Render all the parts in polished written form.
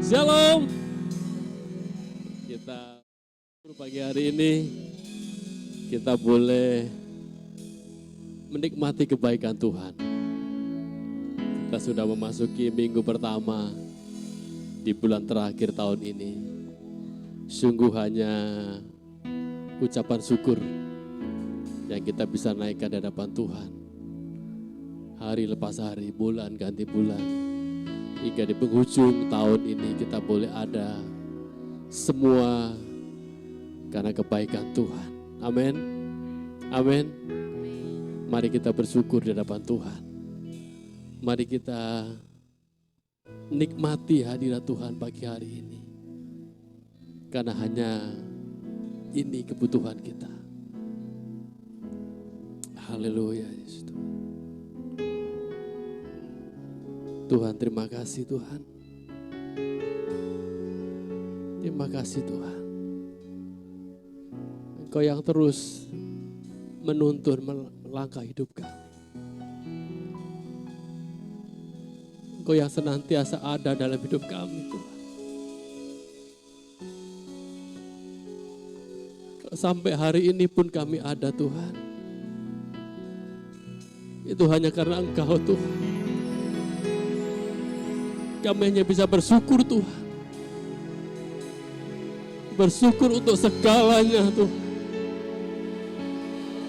Shalom. Kita pagi hari ini kita boleh menikmati kebaikan Tuhan. Kita sudah memasuki minggu pertama di bulan terakhir tahun ini. Sungguh hanya ucapan syukur yang kita bisa naikkan di hadapan Tuhan. Hari lepas hari, bulan ganti bulan. Hingga di penghujung tahun ini kita boleh ada semua karena kebaikan Tuhan. Amin. Amin. Mari kita bersyukur di hadapan Tuhan. Mari kita nikmati hadirat Tuhan pagi hari ini. Karena hanya ini kebutuhan kita. Haleluya Yesus. Tuhan, terima kasih Tuhan. Terima kasih Tuhan. Engkau yang terus menuntun melangkah hidup kami. Engkau yang senantiasa ada dalam hidup kami Tuhan. Sampai hari ini pun kami ada Tuhan. Itu hanya karena Engkau Tuhan. Kami hanya bisa bersyukur Tuhan. Bersyukur untuk segalanya Tuhan.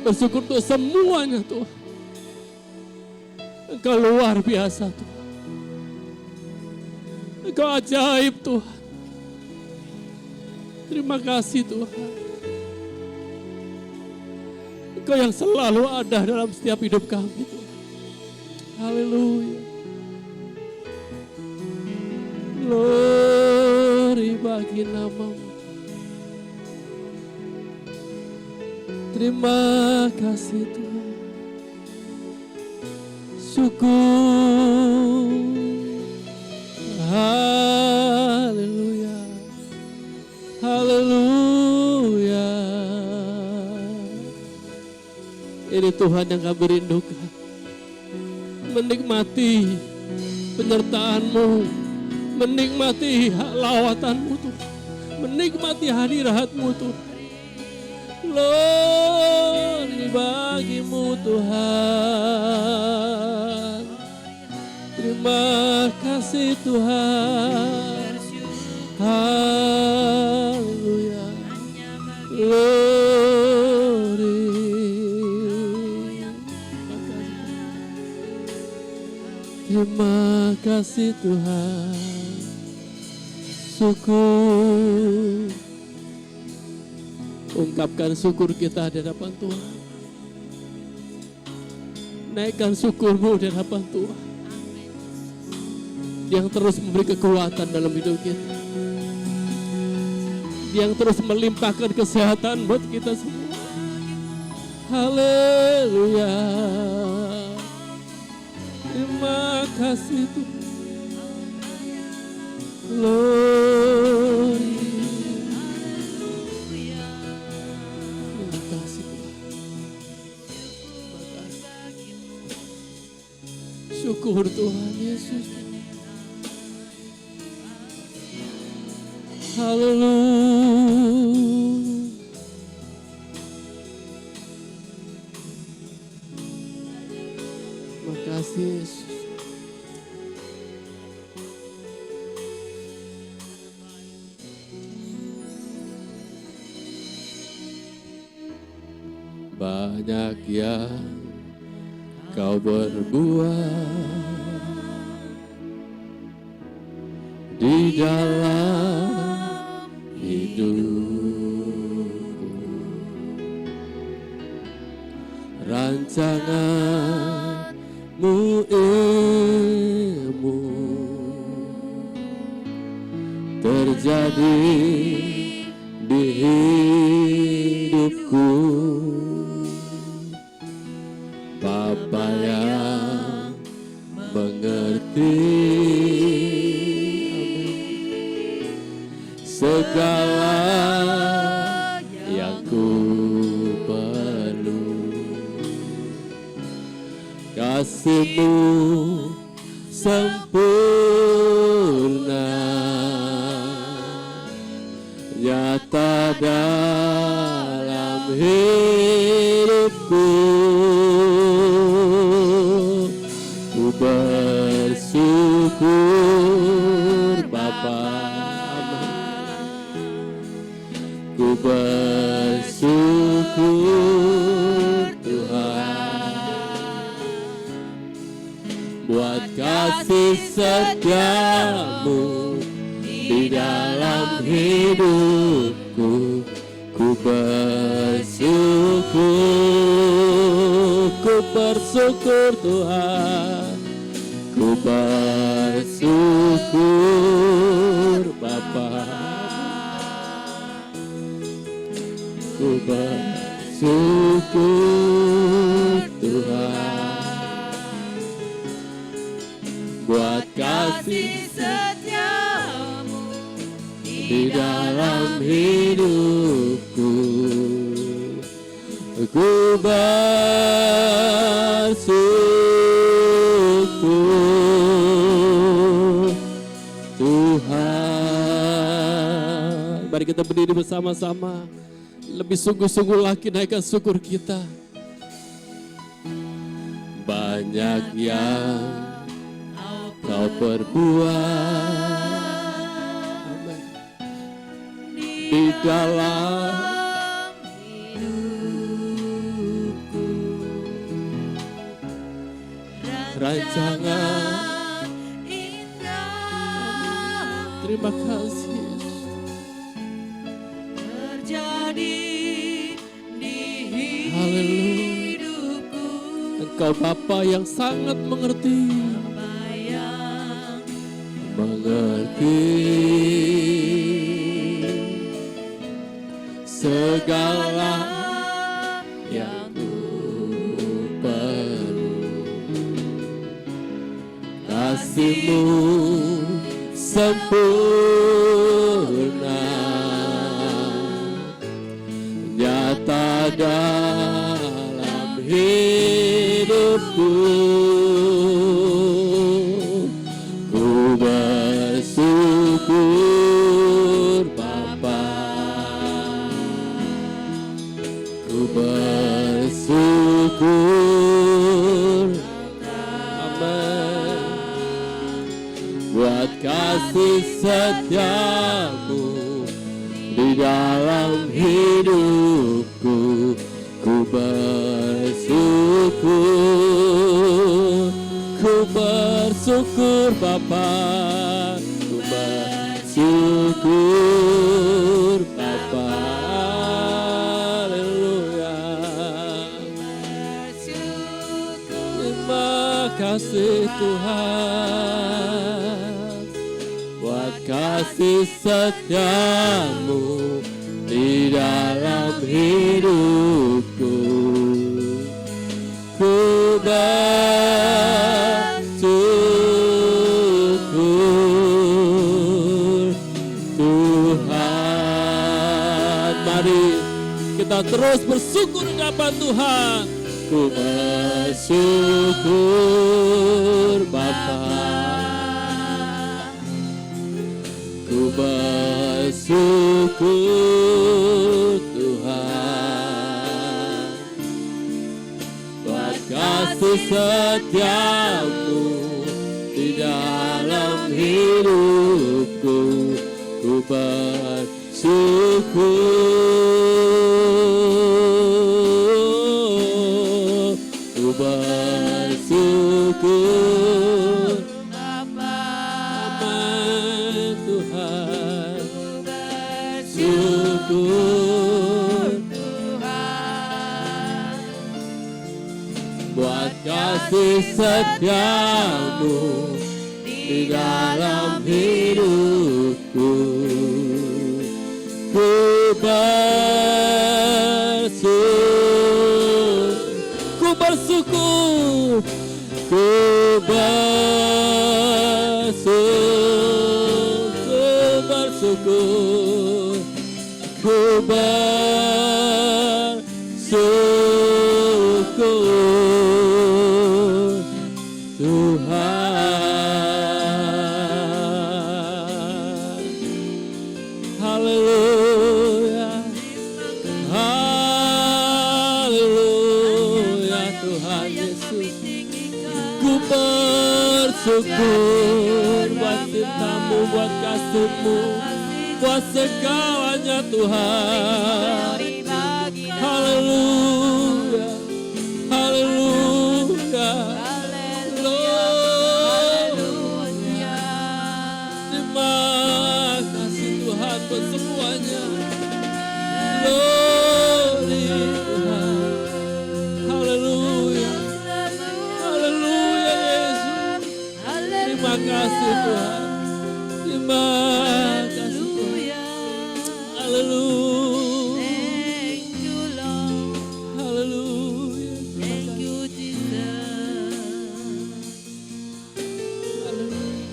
Bersyukur untuk semuanya Tuhan. Engkau luar biasa Tuhan. Engkau ajaib Tuhan. Terima kasih Tuhan. Engkau yang selalu ada dalam setiap hidup kami Tuhan. Haleluya. Glory bagi nama-Mu. Terima kasih Tuhan. Syukur. Haleluya. Haleluya. Ini Tuhan yang kami rindukan. Menikmati penyertaan-Mu. Menikmati lawatan-Mu Tuhan. Menikmati hadirat-Mu Tuhan. Glory bagi-Mu Tuhan. Terima kasih Tuhan. Haleluya. Glory. Terima kasih Tuhan. Syukur. Ungkapkan syukur kita di hadapan Tuhan. Naikkan syukur-Mu di hadapan Tuhan. Yang terus memberi kekuatan dalam hidup kita. Yang terus melimpahkan kesehatan buat kita semua. Haleluya. Terima kasih Tuhan. Glory. Terima kasih Tuhan. Terima kasih. Syukur Tuhan Yesus. Haleluya. Terima kasih Yesus. Banyak yang Kau berbuat di dalam hidupku. Rancangan-Mu ilmu terjadi di hidupku. Bapa yang mengerti segala yang ku perlu. Kasih-Mu sempurna setiamu di dalam hidupku. Ku bersyukur Tuhan, ku bersyukur Bapa, ku bersyukur Tuhan buat kasih setiamu di dalam hidupku. Ku bersyukur Tuhan. Mari kita berdiri bersama-sama, lebih sungguh-sungguh lagi naikkan syukur kita. Banyak yang Kau perbuat di dalam hidupku, rancangan indah. Terima kasih terjadi di hidupku. Engkau Bapa yang sangat mengerti, segala yang ku perlu. Kasih-Mu sempurna, nyata dalam hidupku. Ku bersyukur Bapa, ku bersyukur, amin, buat kasih setiamu di dalam hidupku. Ku bersyukur, ku bersyukur Bapa, ku bersyukur Bapa. Terima kasih Tuhan buat kasih setiamu di dalam hidupku. Ku bersyukur Tuhan. Mari kita terus bersyukur kepada Tuhan. Ku bersyukur Bapa, ku bersyukur Tuhan buat kasih setiamu di dalam hidupku. Ku bersyukur, ku bersyukur Bapa, amin Tuhan. Syukur Tuhan buat kasih setiamu di dalam hidupku. Ku bersyukur, ku bersyukur, ku bersyukur, ku bersyukur Tuhan. Haleluya, haleluya Tuhan Yesus. Ku bersyukur buat cintamu, buat kasih-Mu, buat segalanya Tuhan. Haleluya, haleluya, haleluya. Terima kasih Tuhan buat semuanya. Glory Tuhan. Haleluya. Haleluya Yesus. Terima kasih Tuhan. Terima kasih Tuhan. Haleluya. Thank you, Lord. Haleluya. Thank you, Jesus. Haleluya.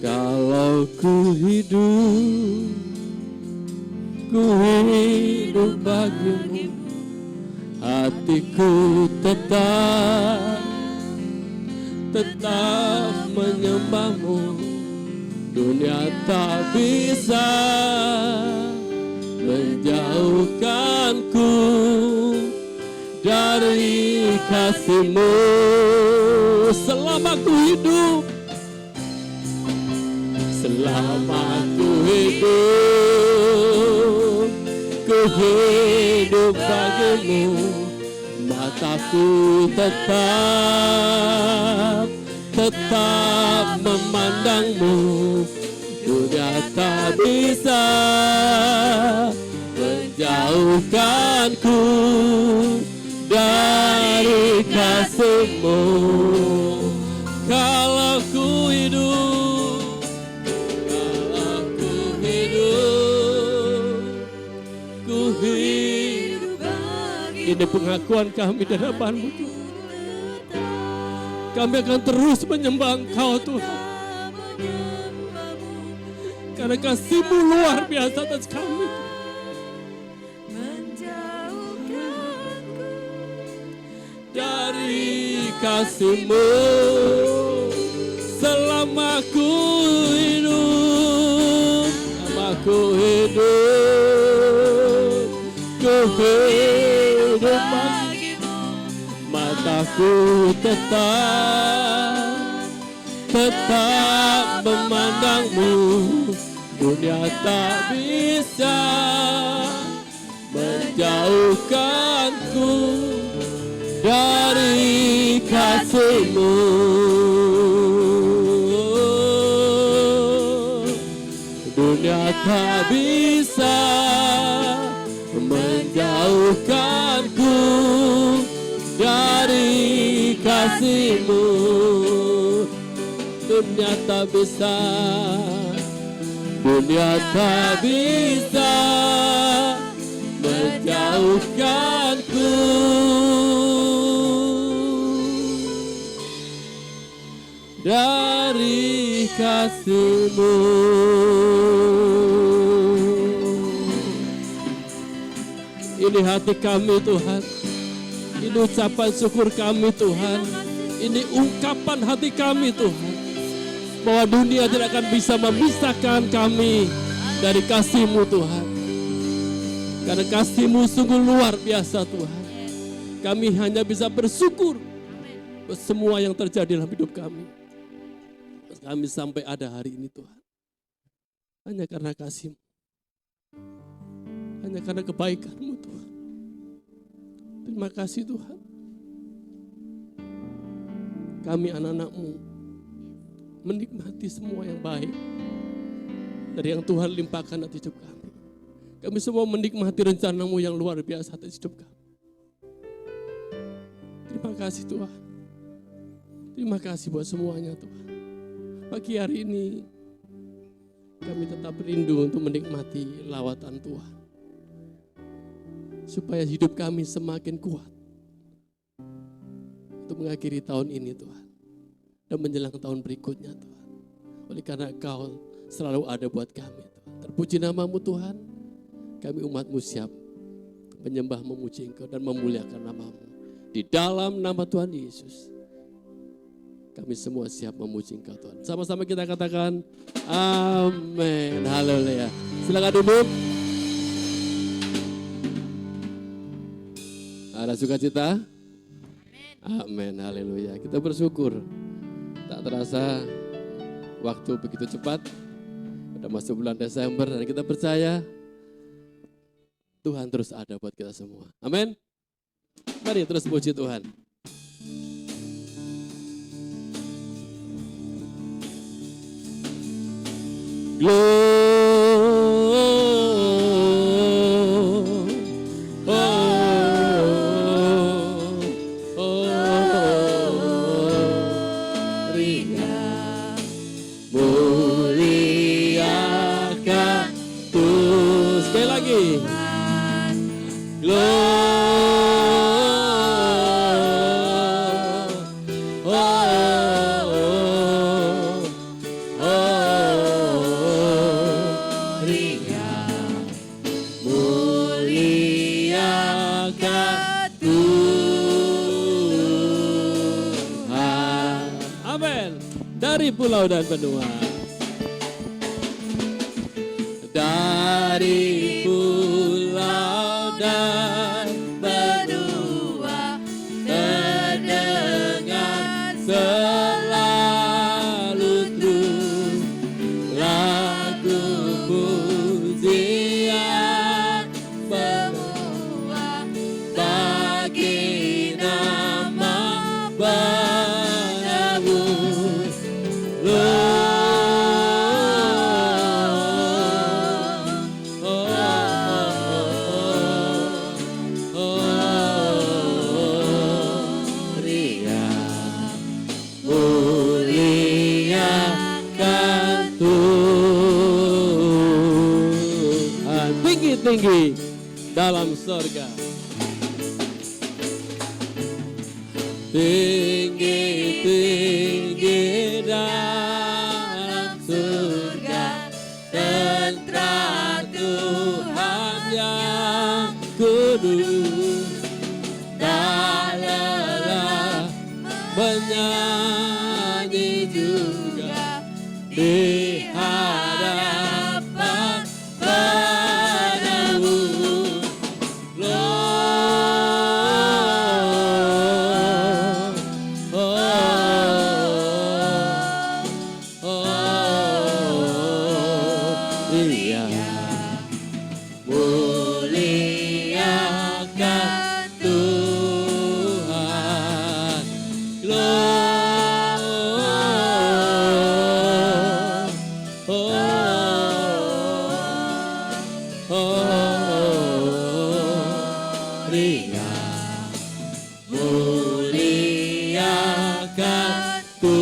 Kalau ku hidup bagimu, hatiku tetap menyembahmu. Dunia tak bisa menjauhkanku dari kasih-Mu. Selama ku hidup, ku hidup bagimu. Mataku tetap memandangmu. Dunia tak bisa menjauhkanku dari kasih-Mu. Kalau ku hidup, ini pengakuan kami di hadapan-Mu Tuhan. Kami akan terus menyembah Engkau Tuhan, karena kasih-Mu luar biasa atas kami. Dari kasih-Mu, selama ku hidup, ku hidup bagimu. Mataku tetap memandangmu. Dunia tak bisa menjauhkanku dari kasih-Mu. Dunia tak bisa menjauhkanku dari kasih-Mu. Dunia tak bisa menjauhkanku dari kasih-Mu. Ini hati kami Tuhan, ini ucapan syukur kami Tuhan, ini ungkapan hati kami Tuhan, bahwa dunia tidak akan bisa memisahkan kami dari kasih-Mu Tuhan. Karena kasih-Mu sungguh luar biasa Tuhan. Kami hanya bisa bersyukur buat semua yang terjadi dalam hidup kami. Kami sampai ada hari ini Tuhan, hanya karena kasih-Mu, hanya karena kebaikan-Mu Tuhan. Terima kasih Tuhan. Kami anak-anak-Mu menikmati semua yang baik dari yang Tuhan limpahkan atas hidup kami. Kami semua menikmati rencana-Mu yang luar biasa atas hidup kami. Terima kasih Tuhan. Terima kasih buat semuanya Tuhan. Pagi hari ini kami tetap rindu untuk menikmati lawatan Tuhan, supaya hidup kami semakin kuat untuk mengakhiri tahun ini Tuhan, dan menjelang tahun berikutnya Tuhan. Oleh karena Engkau selalu ada buat kami Tuhan. Terpuji nama-Mu Tuhan. Kami umat-Mu siap menyembah, memuji Engkau dan memuliakan nama-Mu. Di dalam nama Tuhan Yesus, kami semua siap memuji Engkau Tuhan. Sama-sama kita katakan amin. Haleluya. Silakan duduk. Ada sukacita? Amin. Haleluya. Kita bersyukur. Tak terasa waktu begitu cepat. Udah masuk bulan Desember dan kita percaya Tuhan terus ada buat kita semua. Amin. Mari terus puji Tuhan. Muliakan Tuhan. Sekali lagi. Muliakan Tuhan. Amin. Dari pulau dan benua. Dari pulau dan benua terdengar selalu terus lagu pujian semua bagi nama penebus. Muliakan Tuhan. Tinggi-tinggi dalam surga. Tinggi-tinggi dalam surga, tentara Tuhan yang kudus, tak lelah menyanyi juga di hadapan penebus. Iya. Muliakan Tuhan. Muliakan Tuhan.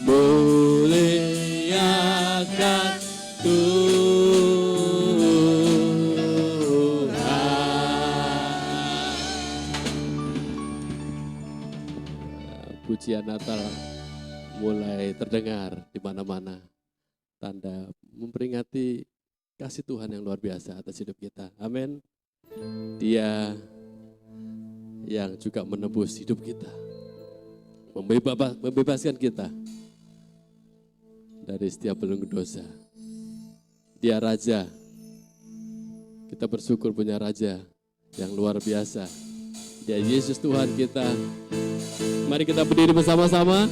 Muliakan Tuhan. Pujian Natal mulai terdengar di mana-mana. Tanda memperingati kasih Tuhan yang luar biasa atas hidup kita. Amin. Dia yang juga menebus hidup kita. Membebaskan kita dari setiap belenggu dosa. Dia Raja. Kita bersyukur punya Raja yang luar biasa. Dia Yesus Tuhan kita. Mari kita berdiri bersama-sama.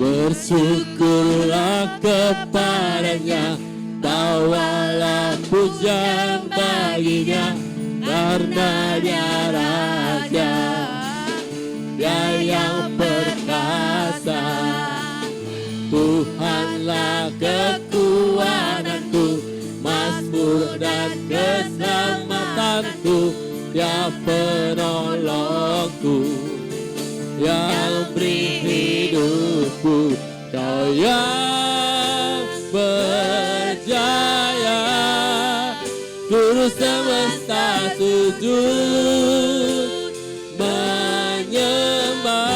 Bersyukurlah kepadanya, bawalah pujian baginya, karena dia Raja, dia yang perkasa. Tuhanlah kekuatanku, mazmur dan keselamatanku, dia penolongku, yang beri hidupku. Kau yang berjaya, seluruh semesta sujud menyembah.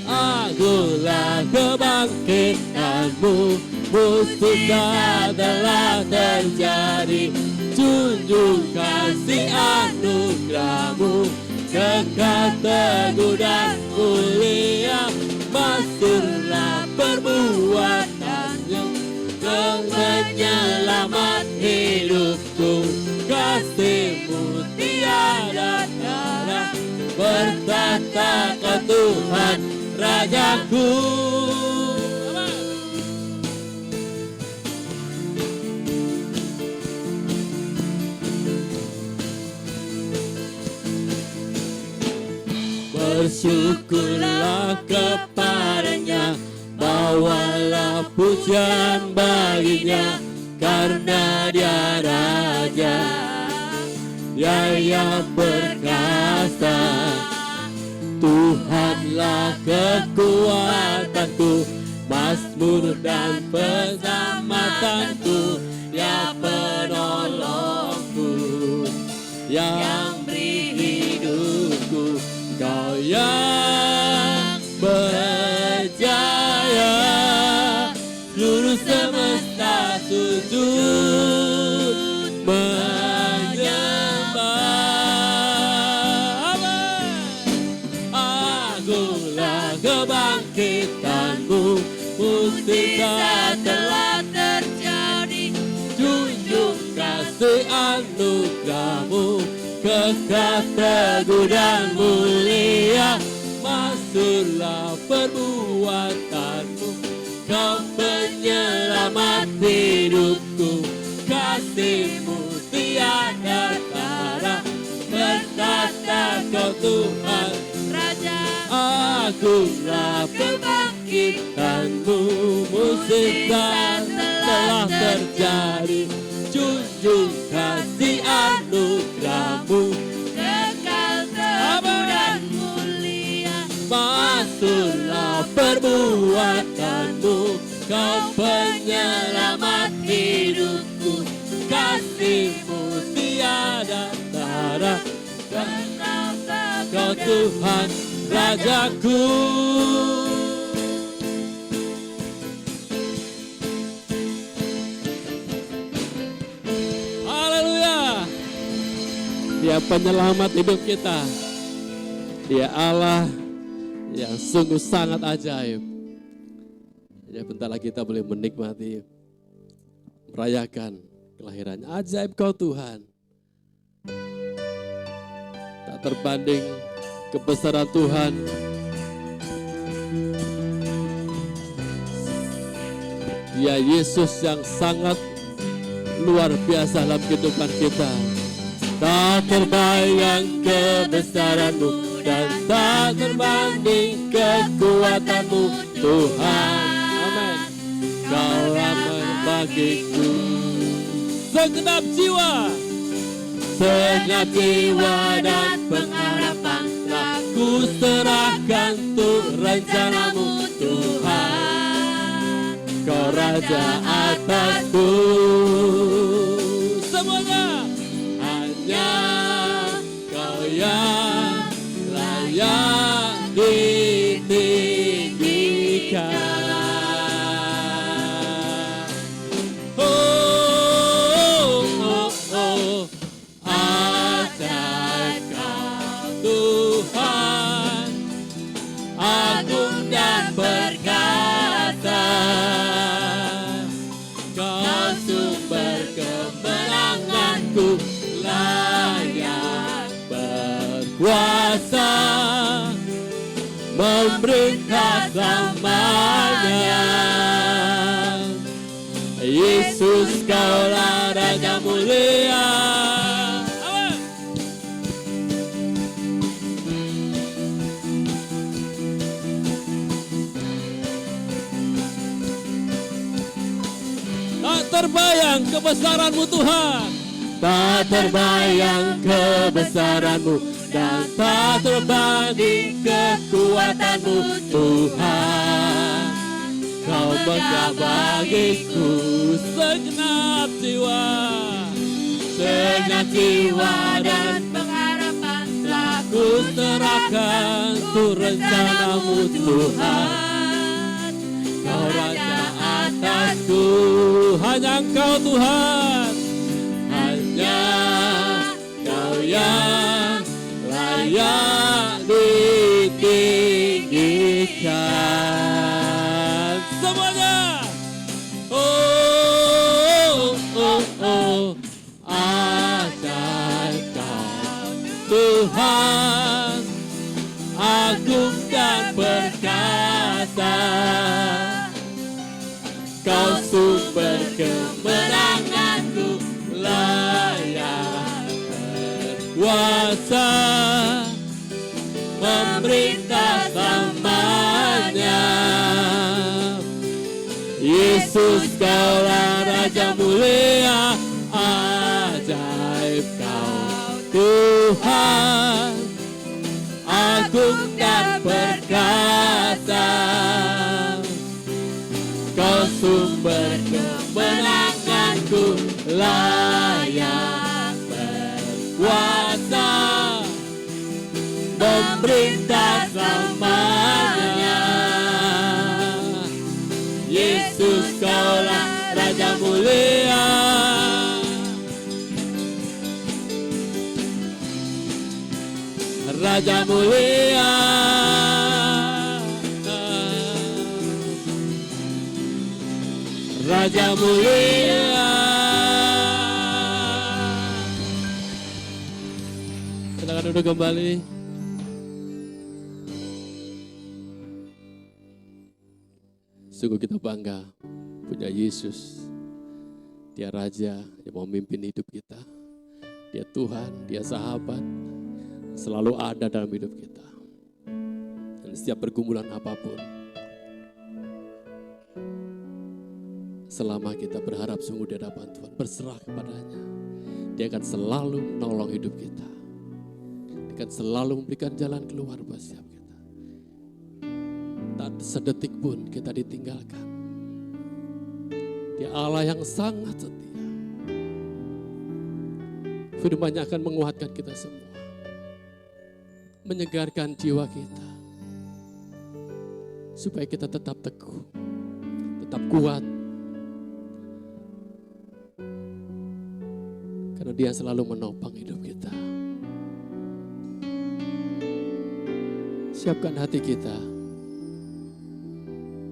Akulah kebangkitanmu, musibah telah terjadi. Junjung kasih anugerahmu, kekal teguh dan mulia. Masyurlah perbuatannya, menyelamat hidupku. Kasih-Mu tiada tara, bertata kau Tuhan Rajaku. Bersyukurlah kepadanya, bawalah pujian baginya, karena dia Raja, dia yang perkasa. Tuhanlah kekuatanku, Mazmur dan penyelamatanku, dia penolongku, yang beri hidupku. Kau yang berjaya, seluruh semesta sujud menyembah. Akulah kebangkitanmu, mukjizat telah terjadi. Junjung kasih anugerahmu, kekal teguh dan mulia. Maksudlah perbuatanmu, kau penyelamat hidupku. Kasih-Mu tiada tara, berkata kau Tuhan Raja. Akulah kebangkitanmu, mukjizat telah terjadi. Junjung kasih anugerahmu, kekal teguh dan mulia. Maksudlah perbuatanmu, kau penyelamat hidupku. Kasih-Mu tiada tara, karena kau Tuhan Rajaku. Dia penyelamat hidup kita. Dia Allah yang sungguh sangat ajaib. Ya, bentar lagi kita boleh menikmati, merayakan kelahirannya. Ajaib Kau Tuhan. Tak terbanding kebesaran Tuhan. Dia Yesus yang sangat luar biasa dalam kehidupan kita. Tak terbayang kebesaran-Mu dan tak terbanding kekuatan-Mu, Tuhan. Amin. Kau aman bagiku. Segenap jiwa dan pengharapan telah ku serahkan untuk rencana-Mu, Tuhan. Kau Raja atasku. Semuanya. Kau yang layak ditinggikan. Ajaib Kau Tuhan, agung dan perkasa. Kau sumber kemenanganku, layak berkuasa, memerintah selamanya. Yesus Kaulah Raja mulia. Tak terbayang kebesaran-Mu Tuhan. Tak terbayang kebesaran-Mu dan tak terbanding kekuatan-Mu, Tuhan. Kau megah bagiku segenap jiwa dan pengharapan telah ku serahkan untuk rencana-Mu, Tuhan. Kau Raja atasku, hanya Engkau Tuhan. Kau yang layak ditinggikan. Semuanya. Ajaib Kau Tuhan, agung dan berkata. berkuasa, Kau sumber kemenanganku, layak berkuasa, memerintah selamanya. Yesus, Kaulah Raja mulia, ajaib Kau Tuhan, agung dan perkasa. Kau sumber kemenanganku, layak berkuasa, memerintah selamanya. Yesus, Kaulah Raja mulia, Raja mulia, Raja mulia. Silakan duduk kembali. Sungguh kita bangga punya Yesus. Dia Raja yang mau memimpin hidup kita. Dia Tuhan, Dia sahabat, selalu ada dalam hidup kita. Dan setiap pergumulan apapun, selama kita berharap sungguh di hadapan Tuhan, berserah kepadanya, Dia akan selalu menolong hidup kita. Dia akan selalu memberikan jalan keluar buat setiap kita. Tak sedetik pun kita ditinggalkan. Dia Allah yang sangat setia. Firman-Nya akan menguatkan kita semua, menyegarkan jiwa kita, supaya kita tetap teguh, tetap kuat, karena Dia selalu menopang hidup kita. Siapkan hati kita,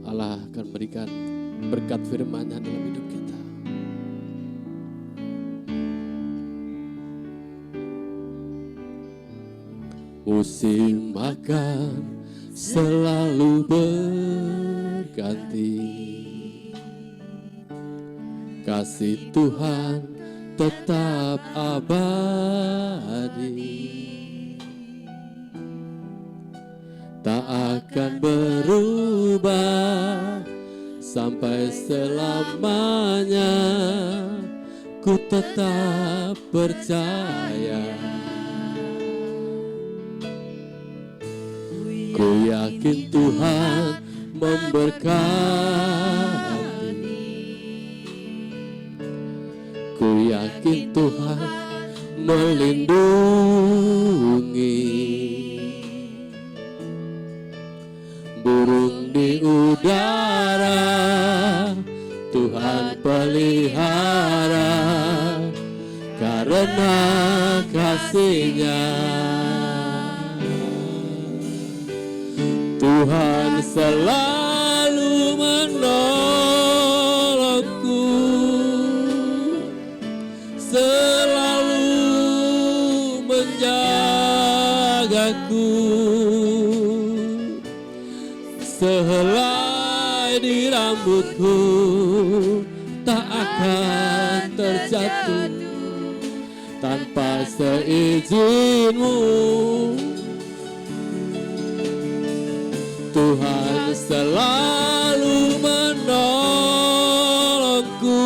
Allah akan berikan berkat firman-Nya dalam hidup kita. Musim akan selalu berganti, kasih Tuhan tetap abadi, tak akan berubah sampai selamanya. Ku tetap percaya, ku yakin Tuhan memberkati, ku yakin Tuhan melindungi. Burung di udara Tuhan pelihara, karena kasih-Nya. Tuhan selalu menolongku, selalu menjagaku. Sehelai di rambutku tak akan terjatuh tanpa seizin-Mu. Tuhan selalu menolongku,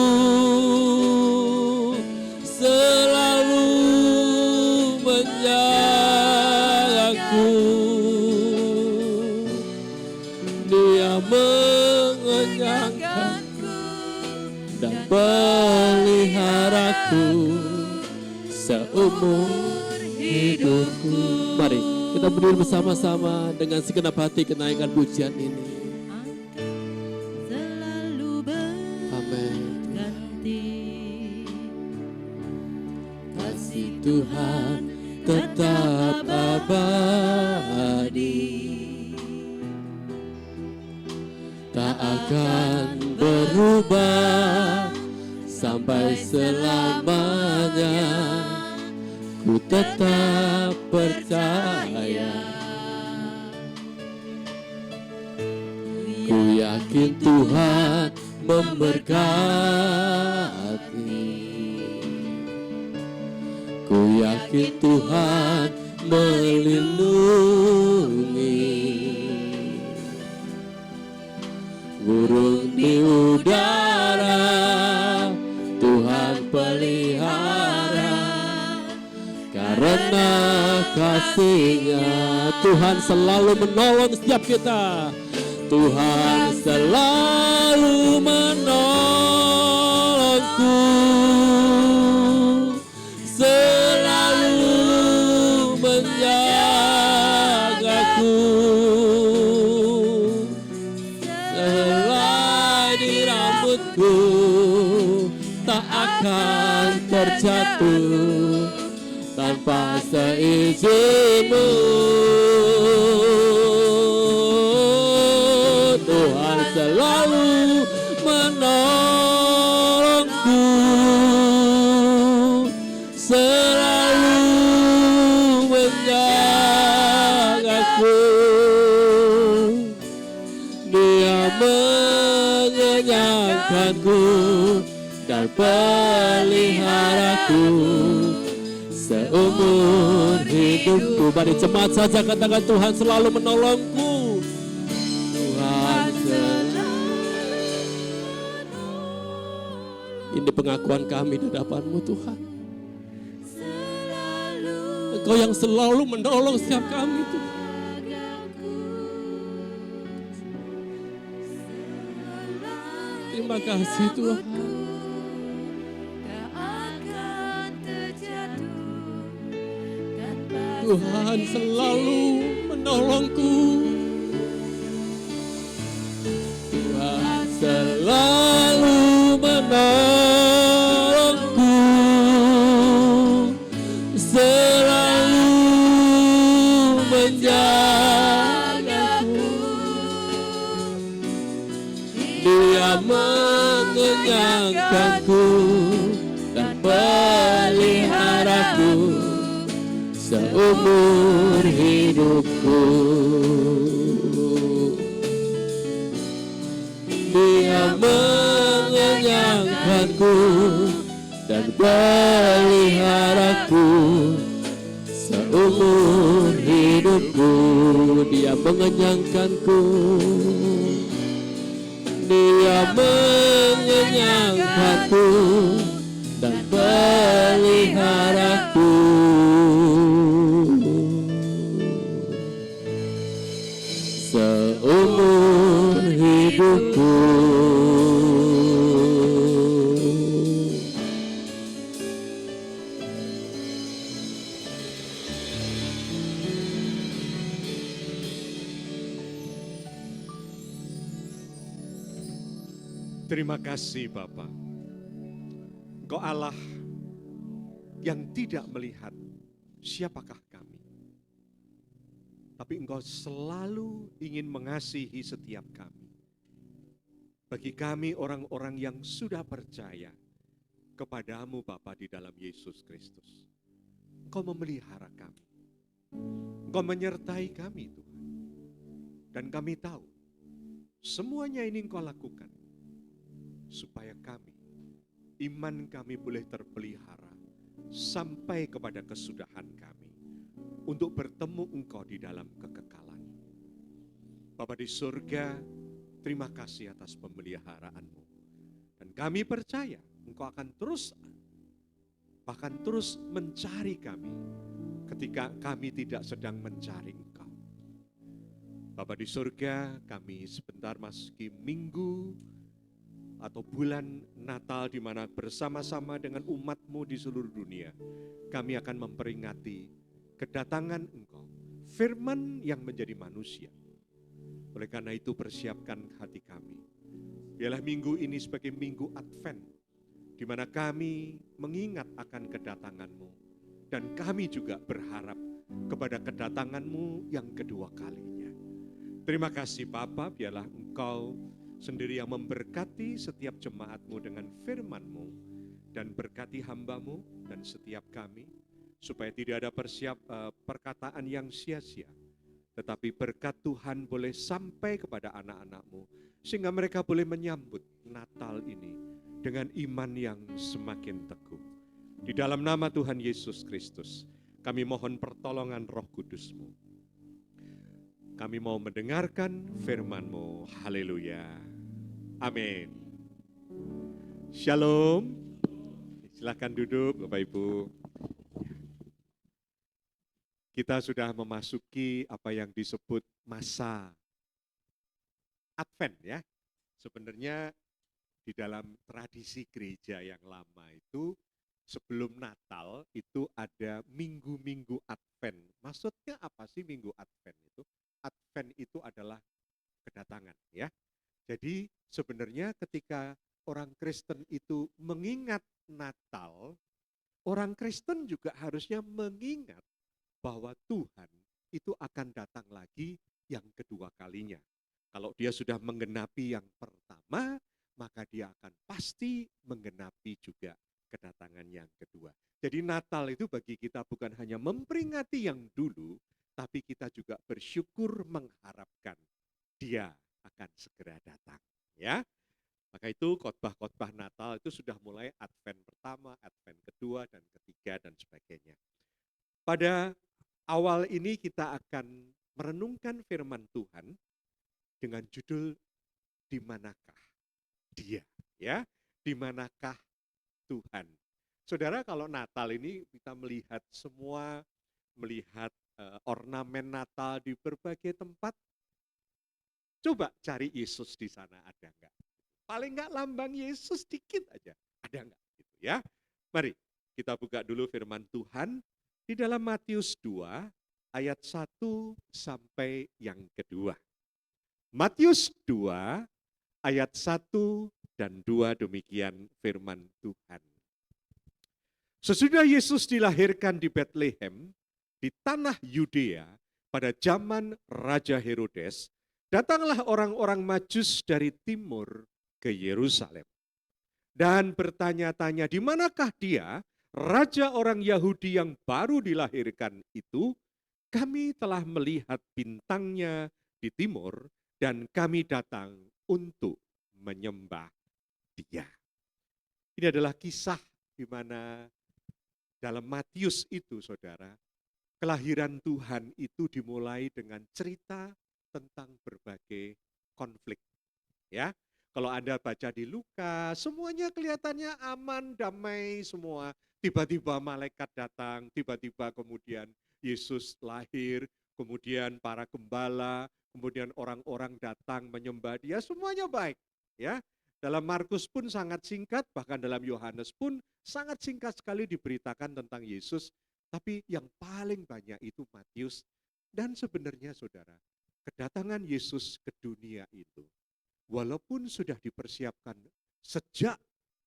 selalu menjagaku. Dia mengenyangkanku dan peliharaku seumur hidupku. Mari kita berdiri bersama-sama dengan segenap hati kenaikan pujian ini. Amin. Kasih Tuhan tetap abadi, tak akan berubah sampai selamanya. Ku tetap percaya, yakin Tuhan memberkati. Ku yakin Tuhan melindungi. Burung di udara Tuhan pelihara, karena kasih-Nya Tuhan selalu menolong setiap kita. Tuhan selalu menolongku, selalu menjagaku. Selai di rambutku tak akan terjatuh tanpa seizin-Mu. Tuhan selalu menolongku, selalu menjagaku. Dia mengenyangkanku dan peliharaku seumur hidupku. Mari jemaat saja katakan, Tuhan selalu menolongku. Tuhan selalu. Ini pengakuan kami di hadapan-Mu Tuhan. Engkau yang selalu menolong setiap kami Tuhan. Terima kasih Tuhan. Tuhan selalu menolongku. Tuhan selalu menolongku, selalu menjagaku. Dia mengenyangkanku dan peliharaku seumur hidupku. Dia mengenyangkanku dan peliharaku seumur hidupku. Dia mengenyangkanku. Dia mengenyangkanku dan peliharaku seumur hidupku. Terima kasih Bapa. Engkau Allah yang tidak melihat siapakah kami, tapi Engkau selalu ingin mengasihi setiap kami. Bagi kami orang-orang yang sudah percaya kepadamu Bapa di dalam Yesus Kristus, Engkau memelihara kami, Engkau menyertai kami Tuhan. Dan kami tahu semuanya ini Engkau lakukan supaya kami, iman kami boleh terpelihara sampai kepada kesudahan kami untuk bertemu Engkau di dalam kekekalan. Bapa di surga, terima kasih atas pemeliharaan-Mu. Dan kami percaya Engkau akan terus, bahkan terus mencari kami ketika kami tidak sedang mencari Engkau. Bapa di surga, kami sebentar masuki minggu atau bulan Natal di mana bersama-sama dengan umat-Mu di seluruh dunia, kami akan memperingati kedatangan Engkau, firman yang menjadi manusia. Oleh karena itu persiapkan hati kami. Biarlah minggu ini sebagai minggu Advent, di mana kami mengingat akan kedatangan-Mu, dan kami juga berharap kepada kedatangan-Mu yang kedua kalinya. Terima kasih Bapa, biarlah Engkau sendiri yang memberkati setiap jemaat-Mu dengan firman-Mu, dan berkati hamba-Mu dan setiap kami, supaya tidak ada perkataan yang sia-sia, tetapi berkat Tuhan boleh sampai kepada anak-anak-Mu sehingga mereka boleh menyambut Natal ini dengan iman yang semakin teguh. Di dalam nama Tuhan Yesus Kristus, kami mohon pertolongan Roh Kudus-Mu. Kami mau mendengarkan firman-Mu. Haleluya. Amin. Shalom. Silakan duduk Bapak Ibu. Kita sudah memasuki apa yang disebut masa Advent ya. Sebenarnya di dalam tradisi gereja yang lama itu sebelum Natal itu ada minggu-minggu Advent. Maksudnya apa sih minggu Advent itu? Advent itu adalah kedatangan ya. Jadi sebenarnya ketika orang Kristen itu mengingat Natal, orang Kristen juga harusnya mengingat bahwa Tuhan itu akan datang lagi yang kedua kalinya. Kalau dia sudah menggenapi yang pertama, maka dia akan pasti menggenapi juga kedatangan yang kedua. Jadi Natal itu bagi kita bukan hanya memperingati yang dulu, tapi kita juga bersyukur mengharapkan dia akan segera datang. Ya, maka itu khotbah-khotbah Natal itu sudah mulai Advent pertama, Advent kedua, dan ketiga, dan sebagainya. Pada awal ini kita akan merenungkan firman Tuhan dengan judul Di Manakah Dia? Ya, di manakah Tuhan? Saudara, kalau Natal ini kita melihat semua, melihat ornamen Natal di berbagai tempat. Coba cari Yesus di sana, ada enggak? Paling enggak lambang Yesus dikit aja, ada enggak? Gitu ya. Mari kita buka dulu firman Tuhan di dalam Matius 2 ayat 1 sampai yang kedua. Matius 2 ayat 1 dan 2 demikian firman Tuhan. Sesudah Yesus dilahirkan di Betlehem, di tanah Yudea, pada zaman Raja Herodes, datanglah orang-orang Majus dari timur ke Yerusalem. Dan bertanya-tanya, di manakah dia, Raja orang Yahudi yang baru dilahirkan itu? Kami telah melihat bintangnya di timur, dan kami datang untuk menyembah dia. Ini adalah kisah di mana dalam Matius itu, saudara, kelahiran Tuhan itu dimulai dengan cerita tentang berbagai konflik. Ya, kalau Anda baca di Lukas, semuanya kelihatannya aman, damai semua. Tiba-tiba malaikat datang, tiba-tiba kemudian Yesus lahir, kemudian para gembala, kemudian orang-orang datang menyembah dia, semuanya baik. Ya, dalam Markus pun sangat singkat, bahkan dalam Yohanes pun sangat singkat sekali diberitakan tentang Yesus. Tapi yang paling banyak itu Matius. Dan sebenarnya saudara, kedatangan Yesus ke dunia itu, walaupun sudah dipersiapkan sejak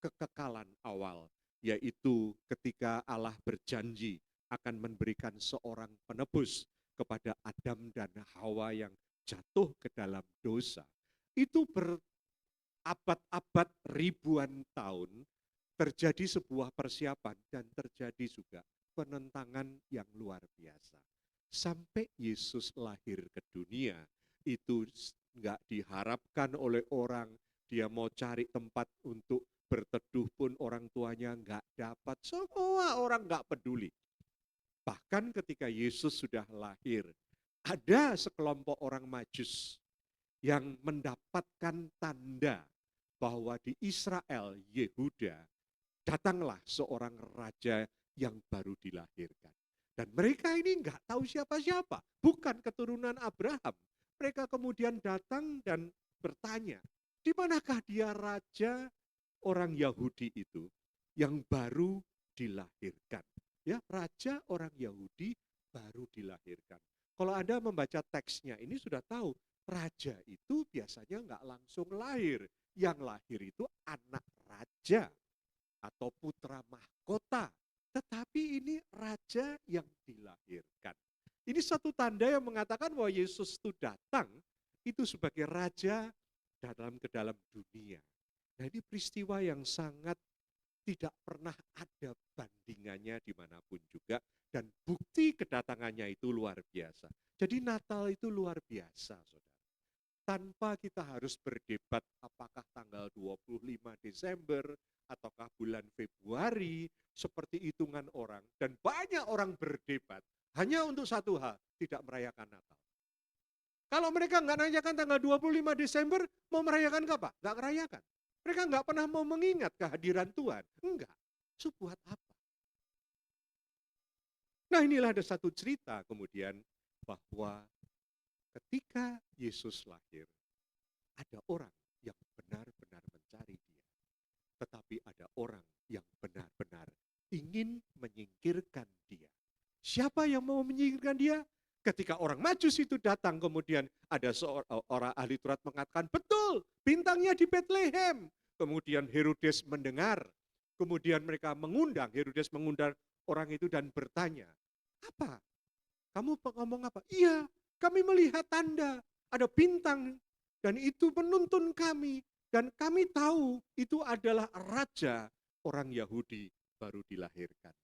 kekekalan awal, yaitu ketika Allah berjanji akan memberikan seorang penebus kepada Adam dan Hawa yang jatuh ke dalam dosa, itu berabad-abad ribuan tahun terjadi sebuah persiapan dan terjadi juga penentangan yang luar biasa. Sampai Yesus lahir ke dunia, itu enggak diharapkan oleh orang, dia mau cari tempat untuk berteduh pun orang tuanya enggak dapat, semua orang enggak peduli. Bahkan ketika Yesus sudah lahir, ada sekelompok orang Majus yang mendapatkan tanda bahwa di Israel, Yehuda, datanglah seorang raja yang baru dilahirkan. Dan mereka ini enggak tahu siapa-siapa, bukan keturunan Abraham. Mereka kemudian datang dan bertanya, di manakah dia raja orang Yahudi itu yang baru dilahirkan? Ya, raja orang Yahudi baru dilahirkan. Kalau Anda membaca teksnya ini sudah tahu, raja itu biasanya enggak langsung lahir. Yang lahir itu anak raja atau putra mahkota. Tetapi ini raja yang dilahirkan. Ini satu tanda yang mengatakan bahwa Yesus itu datang itu sebagai raja ke dalam dunia. Nah, ini peristiwa yang sangat tidak pernah ada bandingannya dimanapun juga. Dan bukti kedatangannya itu luar biasa. Jadi Natal itu luar biasa, saudara. tanpa kita harus berdebat apakah tanggal 25 Desember ataukah bulan Februari, seperti hitungan orang. Dan banyak orang berdebat hanya untuk satu hal, tidak merayakan Natal. Kalau mereka nggak merayakan tanggal 25 Desember, mau merayakan apa? Nggak merayakan. Mereka nggak pernah mau mengingat kehadiran Tuhan. Enggak. So, buat apa? Nah, inilah ada satu cerita kemudian bahwa ketika Yesus lahir, ada orang yang benar-benar mencari dia. Tetapi ada orang yang benar-benar ingin menyingkirkan dia. Siapa yang mau menyingkirkan dia? Ketika orang Majus itu datang, kemudian ada seorang ahli Taurat mengatakan, betul, bintangnya di Bethlehem. Kemudian Herodes mendengar, kemudian mereka mengundang, Herodes mengundang orang itu dan bertanya, apa? Kamu ngomong apa? Iya, kami melihat tanda, ada bintang, dan itu menuntun kami. Dan kami tahu itu adalah raja orang Yahudi baru dilahirkan.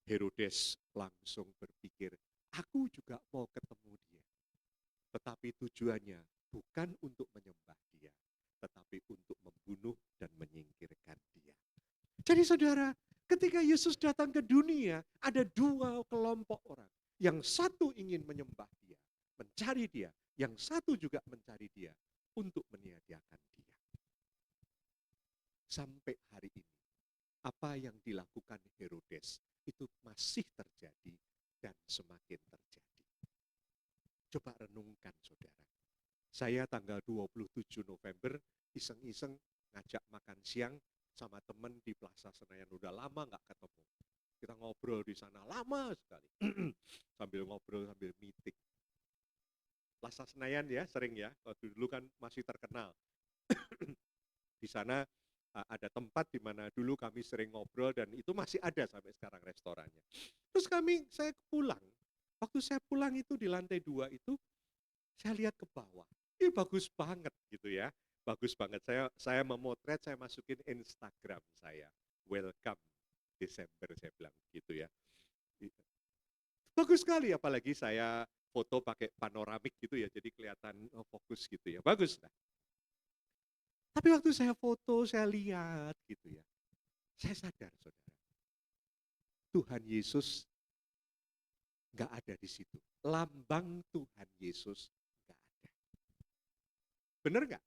Herodes langsung berpikir, aku juga mau ketemu dia. Tetapi tujuannya bukan untuk menyembah dia, tetapi untuk membunuh dan menyingkirkan dia. Jadi saudara, ketika Yesus datang ke dunia, ada dua kelompok orang. Yang satu ingin menyembah dia, mencari dia. Yang satu juga mencari dia untuk meniadakan dia. Sampai hari ini, apa yang dilakukan Herodes itu masih terjadi dan semakin terjadi. Coba renungkan saudara. Saya tanggal 27 November iseng-iseng ngajak makan siang sama teman di Plaza Senayan. Udah lama nggak ketemu. Kita ngobrol di sana lama sekali. Sambil ngobrol, sambil meeting. Plaza Senayan ya, sering ya. Kalau dulu kan masih terkenal. Di sana ada tempat di mana dulu kami sering ngobrol dan itu masih ada sampai sekarang restorannya. Terus saya pulang. Waktu saya pulang itu di lantai 2 itu, saya lihat ke bawah. Ini bagus banget gitu ya. Bagus banget. Saya memotret, saya masukin Instagram saya. Welcome Desember, saya bilang gitu ya. Bagus sekali, apalagi saya foto pakai panoramik gitu ya, jadi kelihatan fokus gitu ya. Bagus lah. Tapi waktu saya foto, saya lihat gitu ya. Saya sadar saudara. Tuhan Yesus nggak ada di situ. Lambang Tuhan Yesus nggak ada. Bener nggak?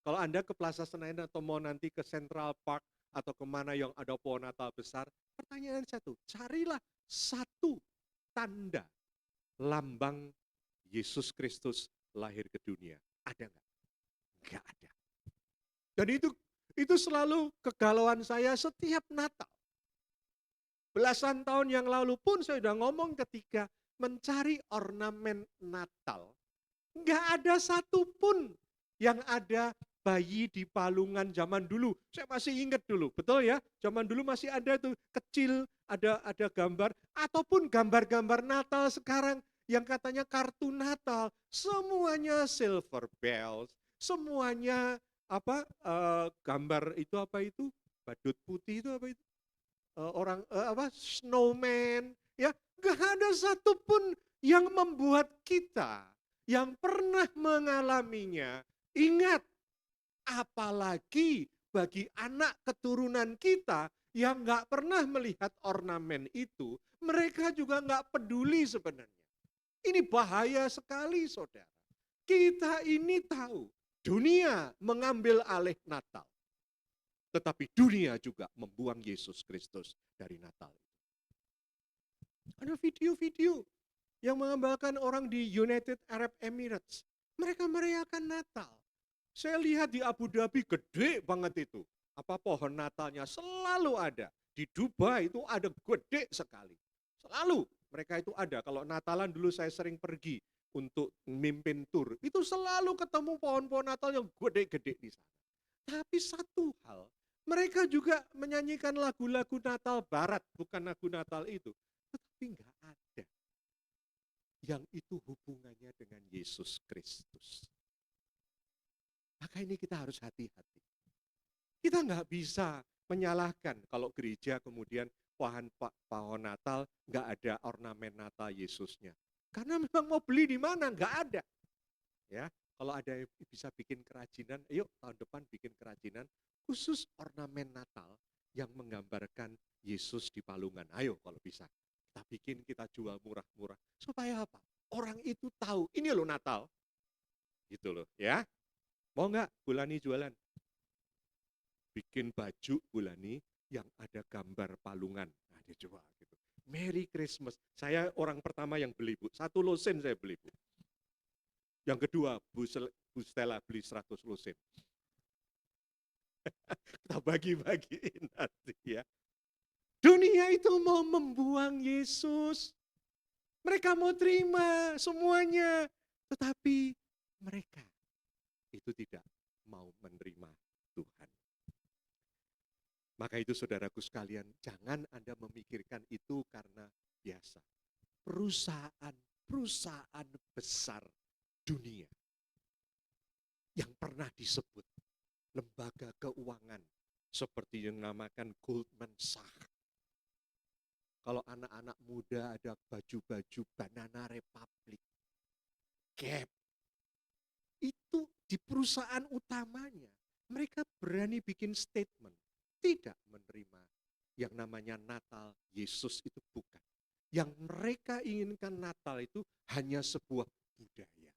Kalau Anda ke Plaza Senayan atau mau nanti ke Central Park atau kemana yang ada pohon Natal besar, pertanyaan satu, carilah satu tanda lambang Yesus Kristus lahir ke dunia. Ada nggak? Nggak ada. Dan itu selalu kegalauan saya setiap Natal. Belasan tahun yang lalu pun saya sudah ngomong ketika mencari ornamen Natal. Nggak ada satupun yang ada bayi di palungan zaman dulu. Saya masih ingat dulu, betul ya? Zaman dulu masih ada tuh kecil, ada gambar. Ataupun gambar-gambar Natal sekarang yang katanya kartu Natal. Semuanya silver bells, semuanya gambar itu badut putih itu snowman ya, nggak ada satupun yang membuat kita yang pernah mengalaminya ingat, apalagi bagi anak keturunan kita yang nggak pernah melihat ornamen itu, mereka juga nggak peduli sebenarnya. Ini bahaya sekali saudara. Kita ini tahu dunia mengambil alih Natal. Tetapi dunia juga membuang Yesus Kristus dari Natal. Ada video-video yang menggambarkan orang di United Arab Emirates. Mereka merayakan Natal. Saya lihat di Abu Dhabi gede banget itu. Pohon Natalnya selalu ada. Di Dubai itu ada gede sekali. Selalu mereka itu ada. Kalau Natalan dulu saya sering pergi untuk memimpin tur, itu selalu ketemu pohon-pohon Natal yang gede-gede di sana. Tapi satu hal, mereka juga menyanyikan lagu-lagu Natal Barat, bukan lagu Natal itu. Tetapi nggak ada yang itu hubungannya dengan Yesus Kristus. Maka ini kita harus hati-hati. Kita nggak bisa menyalahkan kalau gereja kemudian pohon Natal nggak ada ornamen Natal Yesusnya. Karena memang mau beli di mana? Nggak ada. Ya, Kalau ada yang bisa bikin kerajinan, ayo tahun depan bikin kerajinan khusus ornamen Natal yang menggambarkan Yesus di palungan. Ayo kalau bisa. Kita bikin, kita jual murah-murah. Supaya apa? Orang itu tahu, ini loh Natal. Gitu loh ya. Mau nggak Bulani jualan? Bikin baju Bulani yang ada gambar palungan. Nah dia jual gitu. Merry Christmas. Saya orang pertama yang beli, Bu. 1 losen saya beli, Bu. Yang kedua, Bu Stella beli 100 losen. Kita bagi-bagiin nanti ya. Dunia itu mau membuang Yesus. Mereka mau terima semuanya. Tetapi mereka itu tidak mau menerima Tuhan. Maka itu saudaraku sekalian, jangan Anda memikirkan itu karena biasa. Perusahaan besar dunia yang pernah disebut lembaga keuangan seperti yang namakan Goldman Sachs. Kalau anak-anak muda ada baju-baju Banana Republic, Gap, itu di perusahaan utamanya mereka berani bikin statement tidak menerima yang namanya Natal Yesus itu bukan. Yang mereka inginkan Natal itu hanya sebuah budaya.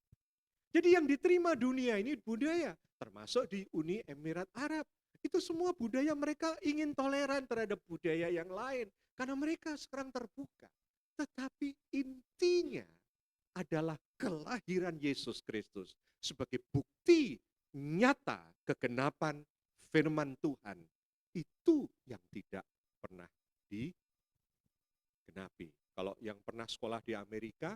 Jadi yang diterima dunia ini budaya, termasuk di Uni Emirat Arab. Itu semua budaya mereka ingin toleran terhadap budaya yang lain. Karena mereka sekarang terbuka. Tetapi intinya adalah kelahiran Yesus Kristus sebagai bukti nyata kegenapan firman Tuhan. Itu yang tidak pernah digenapi. Kalau yang pernah sekolah di Amerika,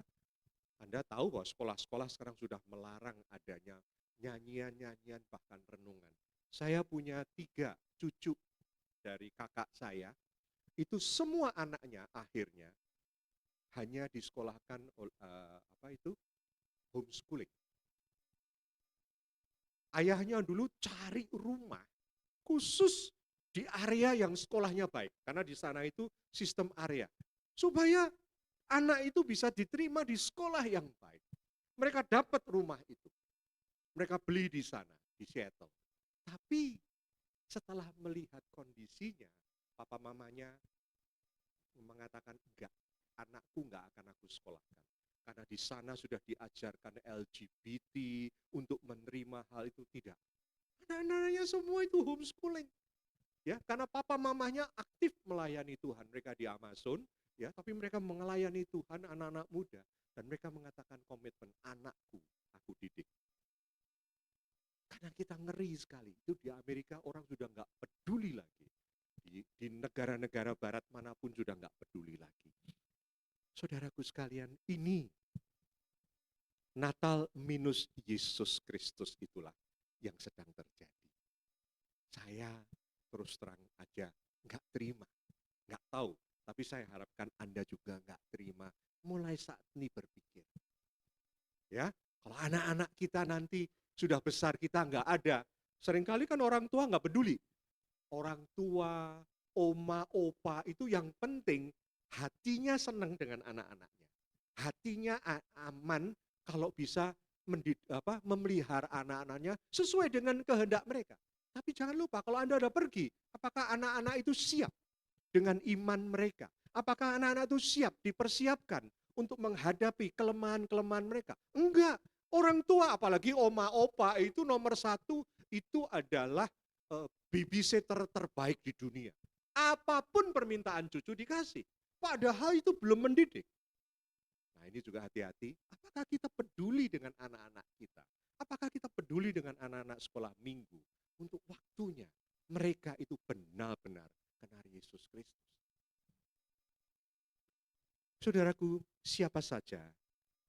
Anda tahu bahwa sekolah-sekolah sekarang sudah melarang adanya nyanyian-nyanyian bahkan renungan. Saya punya 3 cucu dari kakak saya, itu semua anaknya akhirnya hanya disekolahkan homeschooling. Ayahnya dulu cari rumah khusus di area yang sekolahnya baik, karena di sana itu sistem area, supaya anak itu bisa diterima di sekolah yang baik. Mereka dapat rumah itu. Mereka beli di sana, di Seattle. Tapi setelah melihat kondisinya, papa mamanya mengatakan enggak, anakku enggak akan aku sekolahkan. Karena di sana sudah diajarkan LGBT untuk menerima hal itu, tidak. Anak-anaknya semua itu homeschooling. Ya, karena papa mamanya aktif melayani Tuhan, mereka di Amazon, ya, tapi mereka melayani Tuhan anak-anak muda dan mereka mengatakan komitmen, anakku aku didik. Karena kita ngeri sekali, itu di Amerika orang sudah nggak peduli lagi. Di negara-negara barat manapun sudah nggak peduli lagi. Saudaraku sekalian, ini Natal minus Yesus Kristus itulah yang sedang terjadi. Saya terus terang aja nggak terima, nggak tahu. Tapi saya harapkan Anda juga nggak terima mulai saat ini berpikir. Ya, kalau anak-anak kita nanti sudah besar kita nggak ada. Seringkali kan orang tua nggak peduli. Orang tua, oma, opa itu yang penting hatinya senang dengan anak-anaknya. Hatinya aman kalau bisa memelihara anak-anaknya sesuai dengan kehendak mereka. Tapi jangan lupa kalau Anda udah pergi, apakah anak-anak itu siap dengan iman mereka? Apakah anak-anak itu siap dipersiapkan untuk menghadapi kelemahan-kelemahan mereka? Enggak. Orang tua apalagi oma opa itu nomor 1 itu adalah babysitter terbaik di dunia. Apapun permintaan cucu dikasih. Padahal itu belum mendidik. Nah ini juga hati-hati. Apakah kita peduli dengan anak-anak kita? Apakah kita peduli dengan anak-anak sekolah minggu? Untuk waktunya mereka itu benar-benar kenal Yesus Kristus. Saudaraku, siapa saja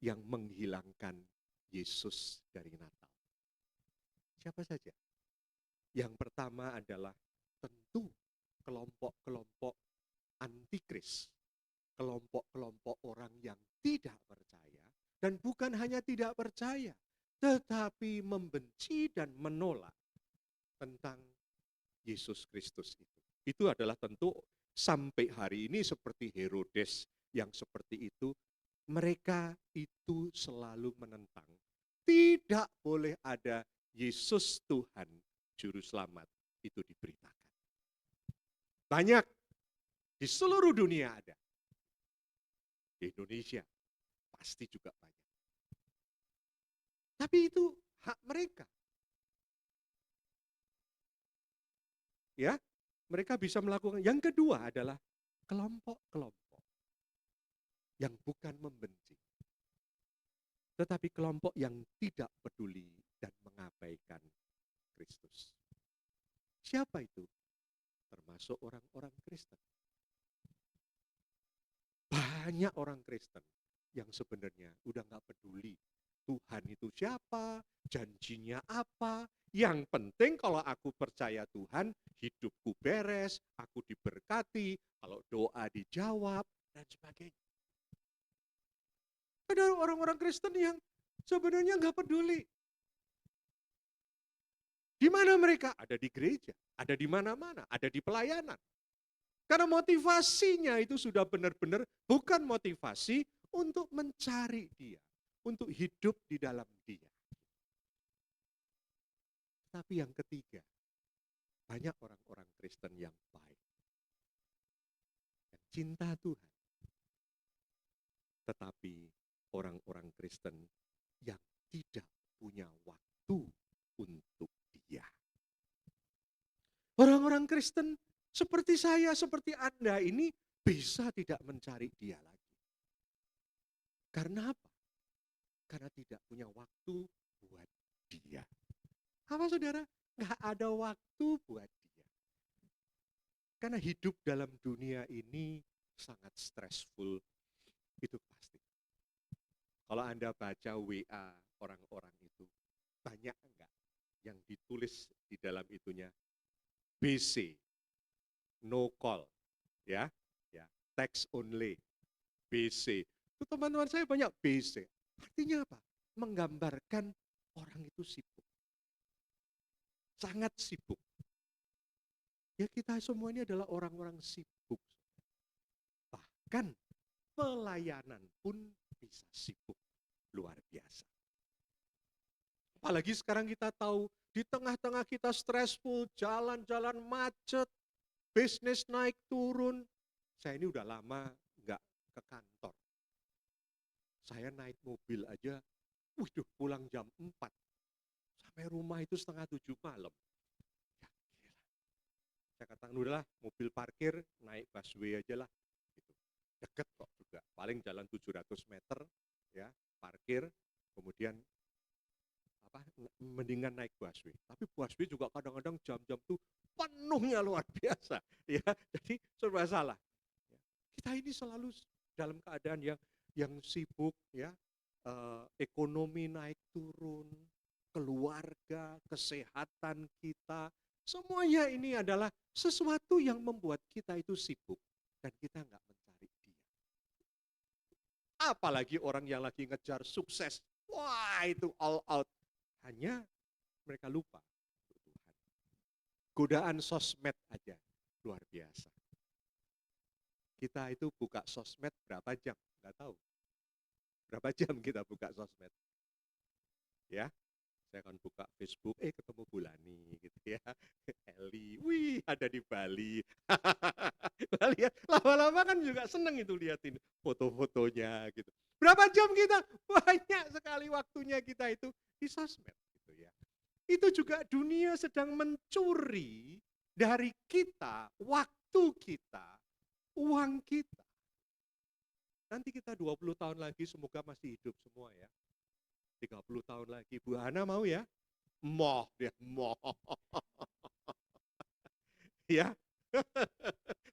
yang menghilangkan Yesus dari Natal? Siapa saja? Yang pertama adalah tentu kelompok-kelompok antikris, kelompok-kelompok orang yang tidak percaya, dan bukan hanya tidak percaya, tetapi membenci dan menolak tentang Yesus Kristus itu. Itu adalah tentu sampai hari ini seperti Herodes yang seperti itu, mereka itu selalu menentang tidak boleh ada Yesus Tuhan, Juru Selamat, itu diberitakan. Banyak, di seluruh dunia ada. Di Indonesia, pasti juga banyak. Tapi itu hak mereka. Ya, mereka bisa melakukan. Yang kedua adalah kelompok-kelompok yang bukan membenci, tetapi kelompok yang tidak peduli dan mengabaikan Kristus. Siapa itu? Termasuk orang-orang Kristen. Banyak orang Kristen yang sebenarnya udah nggak peduli Tuhan itu siapa, janjinya apa. Yang penting kalau aku percaya Tuhan, hidupku beres, aku diberkati, kalau doa dijawab, dan sebagainya. Ada orang-orang Kristen yang sebenarnya nggak peduli. Di mana mereka? Ada di gereja, ada di mana-mana, ada di pelayanan. Karena motivasinya itu sudah benar-benar bukan motivasi untuk mencari Dia, untuk hidup di dalam Dia. Tapi yang ketiga, banyak orang-orang Kristen yang baik, yang cinta Tuhan. Tetapi orang-orang Kristen yang tidak punya waktu untuk Dia. Orang-orang Kristen seperti saya, seperti Anda ini bisa tidak mencari Dia lagi. Karena apa? Karena tidak punya waktu buat Dia. Apa saudara? Nggak ada waktu buat Dia. Karena hidup dalam dunia ini sangat stressful, itu pasti. Kalau Anda baca WA orang-orang itu, banyak enggak yang ditulis di dalam itunya? BC, no call, ya, text only, BC. Itu teman-teman saya banyak BC. Artinya apa? Menggambarkan orang itu sibuk. Sangat sibuk. Ya kita semua ini adalah orang-orang sibuk. Bahkan pelayanan pun bisa sibuk. Luar biasa. Apalagi sekarang kita tahu, di tengah-tengah kita stressful, jalan-jalan macet, bisnis naik turun. Saya ini udah lama nggak ke kantor. Saya naik mobil aja, pulang jam 4. Sampai rumah itu setengah 7 malam. Ya gila. Saya katakan udahlah, mobil parkir, naik busway aja lah. Gitu. Deket kok juga, paling jalan 700 meter, ya parkir, kemudian mendingan naik busway. Tapi busway juga kadang-kadang jam-jam tuh penuhnya luar biasa. Ya, jadi serba salah. Kita ini selalu dalam keadaan yang sibuk, ya, ekonomi naik turun, keluarga, kesehatan kita, semuanya ini adalah sesuatu yang membuat kita itu sibuk dan kita nggak mencari Dia. Apalagi orang yang lagi ngejar sukses, wah itu all out. Hanya mereka lupa untuk Tuhan. Godaan sosmed aja luar biasa. Kita itu buka sosmed berapa jam? Nggak tahu. Berapa jam kita buka sosmed? Ya, saya akan buka Facebook, ketemu Bulani gitu ya. Eli, wih ada di Bali. Lihat, lama-lama kan juga seneng itu liatin foto-fotonya gitu. Berapa jam kita? Banyak sekali waktunya kita itu di sosmed gitu ya. Itu juga dunia sedang mencuri dari kita, waktu kita, uang kita. Nanti kita 20 tahun lagi semoga masih hidup semua ya. 30 tahun lagi, Bu Hana mau ya? Moh, dia moh. Ya.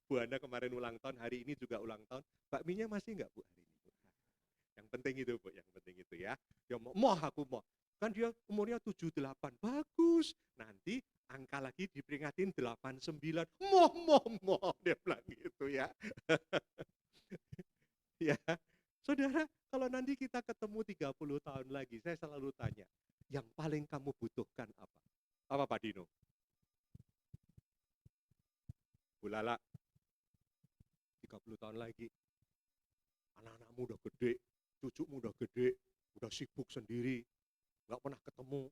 Bu Hana kemarin ulang tahun, hari ini juga ulang tahun. Bakminya masih enggak Bu hari ini? Yang penting itu Bu, yang penting itu ya. Dia moh aku moh. Kan dia umurnya 78, bagus. Nanti angka lagi diperingatin 89. Moh, dia bilang gitu ya. Ya, saudara, kalau nanti kita ketemu 30 tahun lagi, saya selalu tanya, yang paling kamu butuhkan apa? Apa Pak Dino? Bu Lala, 30 tahun lagi, anak-anakmu udah gede, cucumu udah gede, udah sibuk sendiri. nggak pernah ketemu.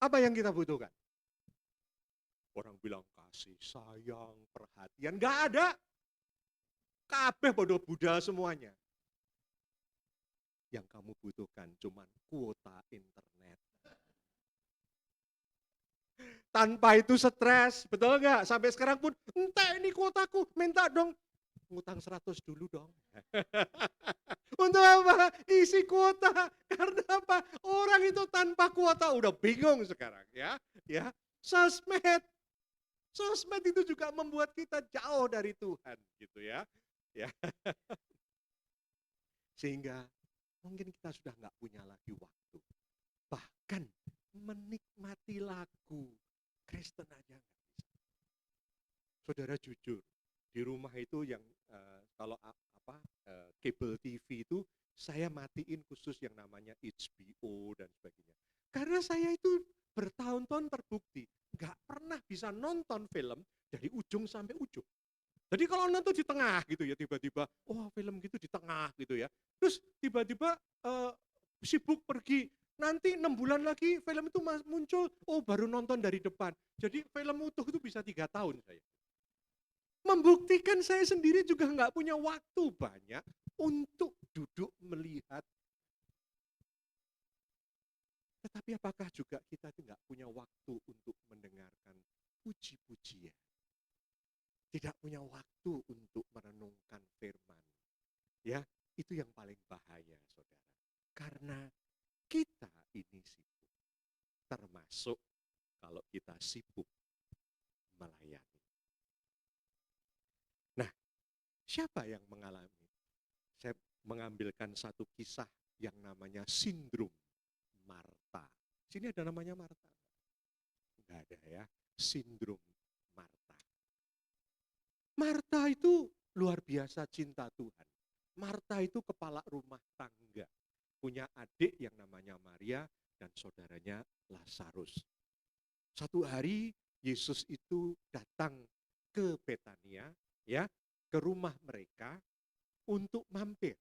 Apa yang kita butuhkan? Orang bilang kasih, sayang, perhatian, nggak ada. Kabeh bodoh Buddha semuanya. Yang kamu butuhkan cuman kuota internet. Tanpa itu stres, betul nggak? Sampai sekarang pun, entah ini kuotaku, minta dong. Ngutang 100 dulu dong. Untuk apa? Isi kuota. Karena apa? Orang itu tanpa kuota udah bingung sekarang ya. Ya, sosmed. Sosmed itu juga membuat kita jauh dari Tuhan gitu ya. Ya. Sehingga mungkin kita sudah nggak punya lagi waktu. Bahkan menikmati lagu Kristen aja nggak bisa. Saudara jujur, di rumah itu yang kalau kabel TV itu saya matiin khusus yang namanya HBO dan sebagainya. Karena saya itu bertahun-tahun terbukti nggak pernah bisa nonton film dari ujung sampai ujung. Jadi kalau nonton di tengah gitu ya, tiba-tiba, oh film gitu di tengah gitu ya. Terus tiba-tiba sibuk pergi, nanti 6 bulan lagi film itu muncul, oh baru nonton dari depan. Jadi film utuh itu bisa 3 tahun saya. Membuktikan saya sendiri juga nggak punya waktu banyak untuk duduk melihat. Tetapi apakah juga kita nggak punya waktu untuk mendengarkan puji-pujian? Tidak punya waktu untuk merenungkan firman. Ya, itu yang paling bahaya, saudara. Karena kita ini sibuk. Termasuk kalau kita sibuk melayani. Nah, siapa yang mengalami? Saya mengambilkan satu kisah yang namanya sindrom Marta. Sini ada namanya Marta? Enggak ada ya, sindrom Marta. Marta itu luar biasa cinta Tuhan. Marta itu kepala rumah tangga. Punya adik yang namanya Maria dan saudaranya Lazarus. Satu hari Yesus itu datang ke Betania, ya, ke rumah mereka untuk mampir.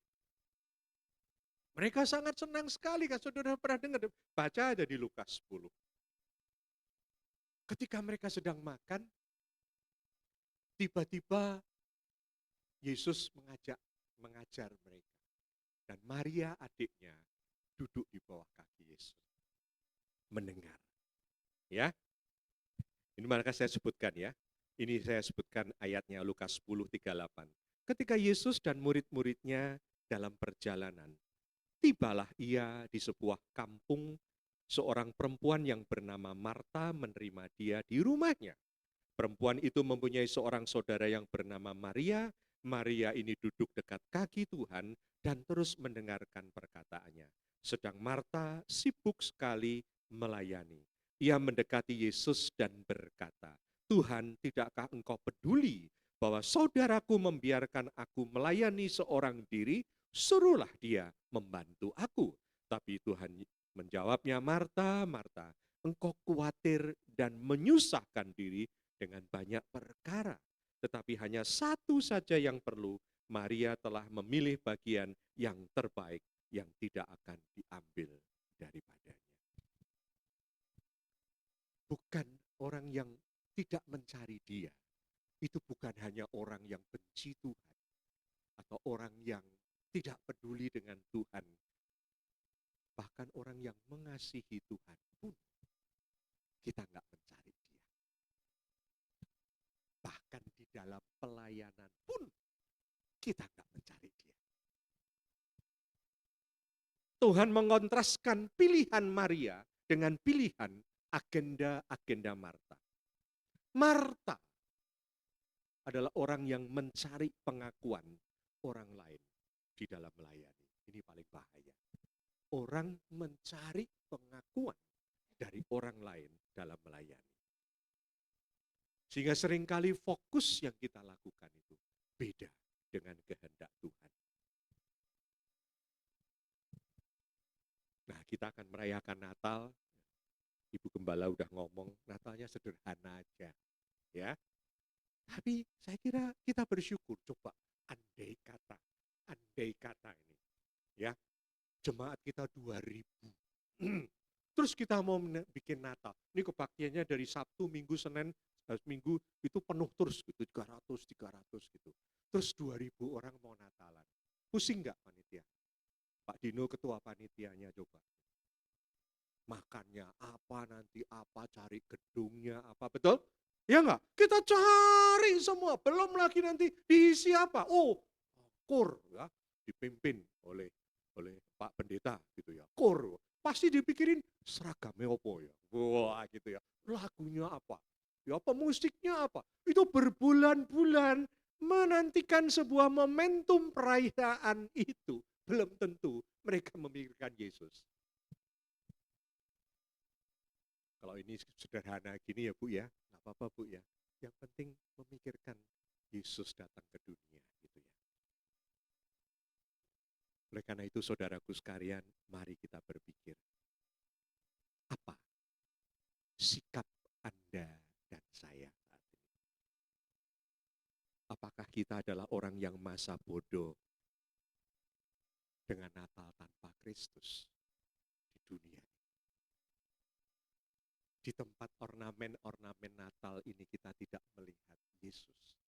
Mereka sangat senang sekali, kan saudara pernah dengar, baca aja di Lukas 10. Ketika mereka sedang makan, tiba-tiba Yesus mengajar mereka. Dan Maria adiknya duduk di bawah kaki Yesus. Mendengar. Ya. Ini maka saya sebutkan ya. Ini saya sebutkan ayatnya Lukas 10:38. Ketika Yesus dan murid-muridnya dalam perjalanan, tibalah ia di sebuah kampung, seorang perempuan yang bernama Marta menerima dia di rumahnya. Perempuan itu mempunyai seorang saudara yang bernama Maria. Maria ini duduk dekat kaki Tuhan dan terus mendengarkan perkataannya. Sedang Marta sibuk sekali melayani. Ia mendekati Yesus dan berkata, Tuhan, tidakkah engkau peduli bahwa saudaraku membiarkan aku melayani seorang diri? Suruhlah dia membantu aku. Tapi Tuhan menjawabnya, Marta, Marta, engkau khawatir dan menyusahkan diri dengan banyak perkara. Tetapi hanya satu saja yang perlu. Maria telah memilih bagian yang terbaik yang tidak akan diambil daripadanya. Bukan orang yang tidak mencari dia. Itu bukan hanya orang yang benci Tuhan. Atau orang yang tidak peduli dengan Tuhan. Bahkan orang yang mengasihi Tuhan pun kita nggak mencari dia. Bahkan di dalam pelayanan pun kita nggak mencari dia. Tuhan mengontraskan pilihan Maria dengan pilihan agenda-agenda Marta. Marta adalah orang yang mencari pengakuan orang lain di dalam melayani. Ini paling bahaya. Orang mencari pengakuan dari orang lain dalam melayani. Sehingga seringkali fokus yang kita lakukan itu beda dengan kehendak Tuhan. Nah, kita akan merayakan Natal. Ibu Gembala udah ngomong, Natalnya sederhana aja. Ya. Tapi saya kira kita bersyukur, coba andai kata ini. Ya. Jemaat kita 2000. Terus kita mau bikin Natal. Ini kebaktiannya dari Sabtu, Minggu, Senin, Minggu itu penuh terus gitu, 300 gitu. Terus 2.000 orang mau Natalan. Pusing nggak panitia? Pak Dino ketua panitianya coba. Makannya apa nanti apa, cari gedungnya apa, betul? Ya enggak? Kita cari semua, belum lagi nanti diisi apa? Oh, kur ya, dipimpin oleh Pak Pendeta gitu ya. Kur, pasti dipikirin seragamnya apa ya? Wah gitu ya. Lagunya apa? Ya pemusiknya apa? Itu berbulan-bulan menantikan sebuah momentum perayaan itu. Belum tentu mereka memikirkan Yesus. Kalau ini sederhana gini ya Bu ya, nggak apa-apa Bu ya. Yang penting memikirkan Yesus datang ke dunia gitu ya. Oleh karena itu saudaraku sekalian, mari kita berpikir. Apa sikap Anda dan saya saat ini? Apakah kita adalah orang yang masa bodoh dengan Natal tanpa Kristus di dunia? Di tempat ornamen-ornamen Natal ini kita tidak melihat Yesus.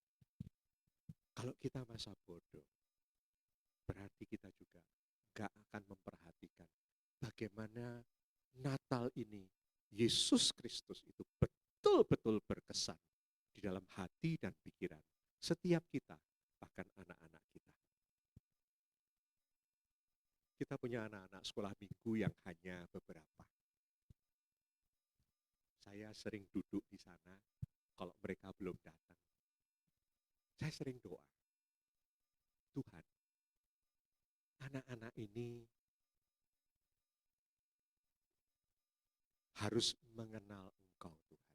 Kalau kita masa bodoh, berarti kita juga gak akan memperhatikan bagaimana Natal ini, Yesus Kristus itu betul-betul berkesan di dalam hati dan pikiran setiap kita, bahkan anak-anak kita. Kita punya anak-anak sekolah minggu yang hanya beberapa. Saya sering duduk di sana kalau mereka belum datang. Saya sering doa, Tuhan, anak-anak ini harus mengenal Engkau Tuhan.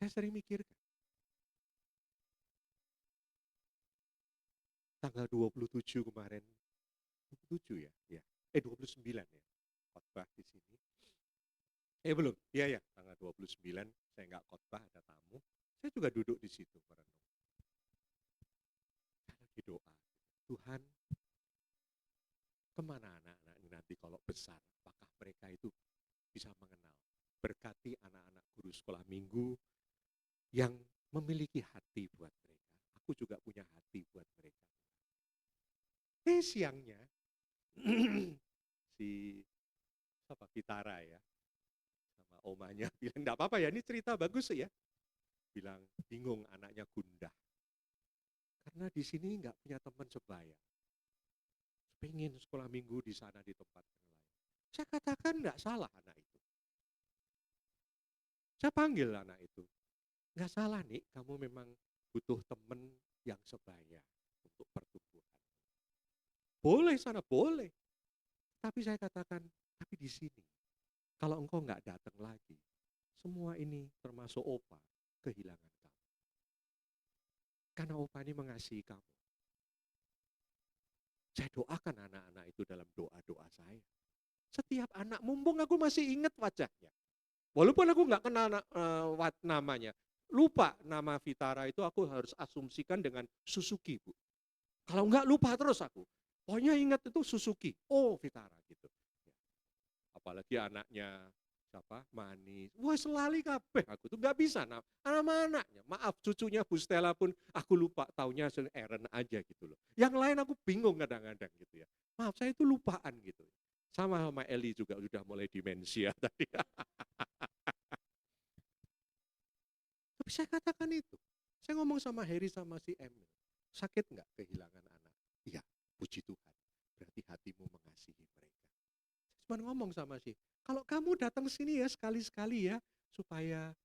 Saya sering mikirkan, tanggal 27 kemarin, 27 ya? Ya. 29 ya, khotbah di sini. Belum, iya ya, tanggal 29 saya nggak khotbah, ada tamu. Saya juga duduk di situ merenung. Saya lagi doa, Tuhan, kemana anak-anak ini nanti kalau besar? Apakah mereka itu bisa mengenal? Berkati anak-anak guru sekolah minggu yang memiliki hati buat mereka. Aku juga punya hati buat mereka. Siangnya, si Vitara ya, sama omanya bilang, enggak apa-apa ya, ini cerita bagus ya. Bilang, bingung anaknya gundah. Karena di sini enggak punya teman sebaya. Pengen sekolah minggu di sana di tempat yang lain. Saya katakan enggak salah anak itu. Saya panggil anak itu. Enggak salah nih, kamu memang butuh teman yang sebaya untuk pertumbuhan. Boleh sana, boleh. Tapi saya katakan, tapi di sini, kalau engkau enggak datang lagi, semua ini termasuk Opa, kehilangan kamu. Karena Opa ini mengasihi kamu. Saya doakan anak-anak itu dalam doa-doa saya. Setiap anak, mumpung aku masih ingat wajahnya. Walaupun aku enggak kenal namanya. Lupa nama Vitara itu aku harus asumsikan dengan Suzuki, Bu. Kalau enggak lupa terus aku. Pokoknya ingat itu Suzuki. Oh, Vitara gitu. Apalagi anaknya siapa? Manis. Wah, selali kabeh aku tuh enggak bisa nama anaknya. Maaf, cucunya Bu Stella pun aku lupa, taunya Eren aja gitu loh. Yang lain aku bingung kadang-kadang gitu ya. Maaf, saya itu lupaan gitu. Sama Eli juga sudah mulai demensia tadi. Tapi saya katakan itu. Saya ngomong sama Heri sama si Emil. Sakit enggak kehilangan anak? Iya, puji Tuhan. Berarti hatimu mengasihi mereka. Saya cuma ngomong sama si, kalau kamu datang sini ya sekali-sekali ya, supaya,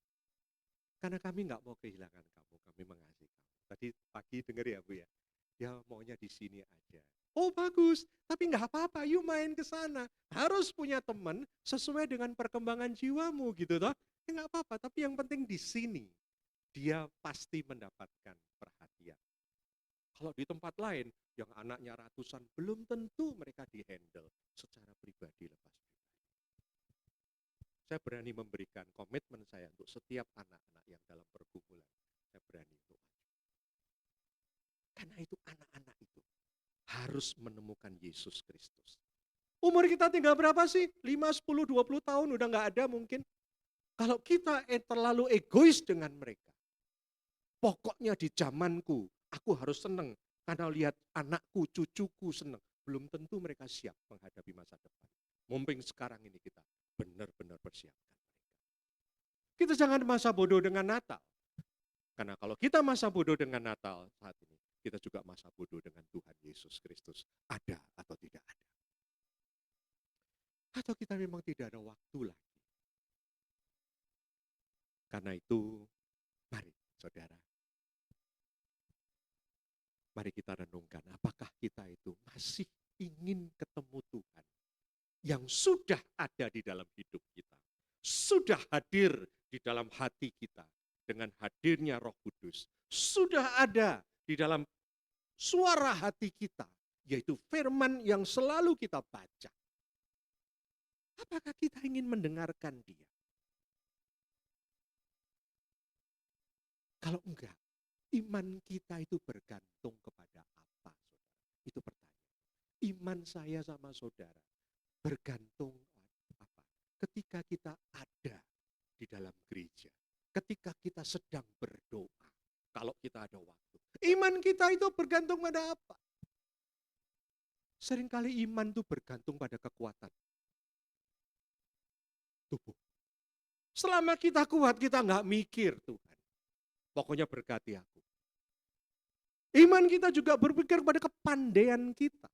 karena kami enggak mau kehilangan kamu, kami mengasihi kamu. Tadi pagi dengar ya Bu ya, ya maunya di sini aja. Oh bagus, tapi enggak apa-apa, yuk main ke sana. Harus punya teman sesuai dengan perkembangan jiwamu gitu toh. Ya enggak apa-apa, tapi yang penting di sini dia pasti mendapatkan perhatian. Kalau di tempat lain, yang anaknya ratusan, belum tentu mereka dihandle secara pribadi lepas pribadi. Saya berani memberikan komitmen saya untuk setiap anak-anak yang dalam pergumulan. Saya berani untuk maju. Karena itu anak-anak itu harus menemukan Yesus Kristus. Umur kita tinggal berapa sih? 5, 10, 20 tahun udah nggak ada mungkin. Kalau kita terlalu egois dengan mereka. Pokoknya di zamanku, aku harus seneng. Karena lihat anakku, cucuku seneng. Belum tentu mereka siap menghadapi masa depan. Mumpung sekarang ini kita benar-benar persiapkan mereka. Kita jangan masa bodoh dengan Natal. Karena kalau kita masa bodoh dengan Natal saat ini, kita juga masa bodoh dengan Tuhan Yesus Kristus. Ada atau tidak ada. Atau kita memang tidak ada waktu lagi. Karena itu, mari saudara. Mari kita renungkan, apakah kita itu masih ingin ketemu Tuhan yang sudah ada di dalam hidup kita. Sudah hadir di dalam hati kita dengan hadirnya Roh Kudus. Sudah ada di dalam suara hati kita, yaitu firman yang selalu kita baca. Apakah kita ingin mendengarkan dia? Kalau enggak, iman kita itu bergantung kepada apa, saudara? Itu pertanyaan. Iman saya sama saudara bergantung apa? Ketika kita ada di dalam gereja, ketika kita sedang berdoa, kalau kita ada waktu. Iman kita itu bergantung pada apa? Seringkali iman itu bergantung pada kekuatan tubuh. Selama kita kuat, kita nggak mikir Tuhan. Pokoknya berkati aku. Iman kita juga berpikir pada kepandaian kita.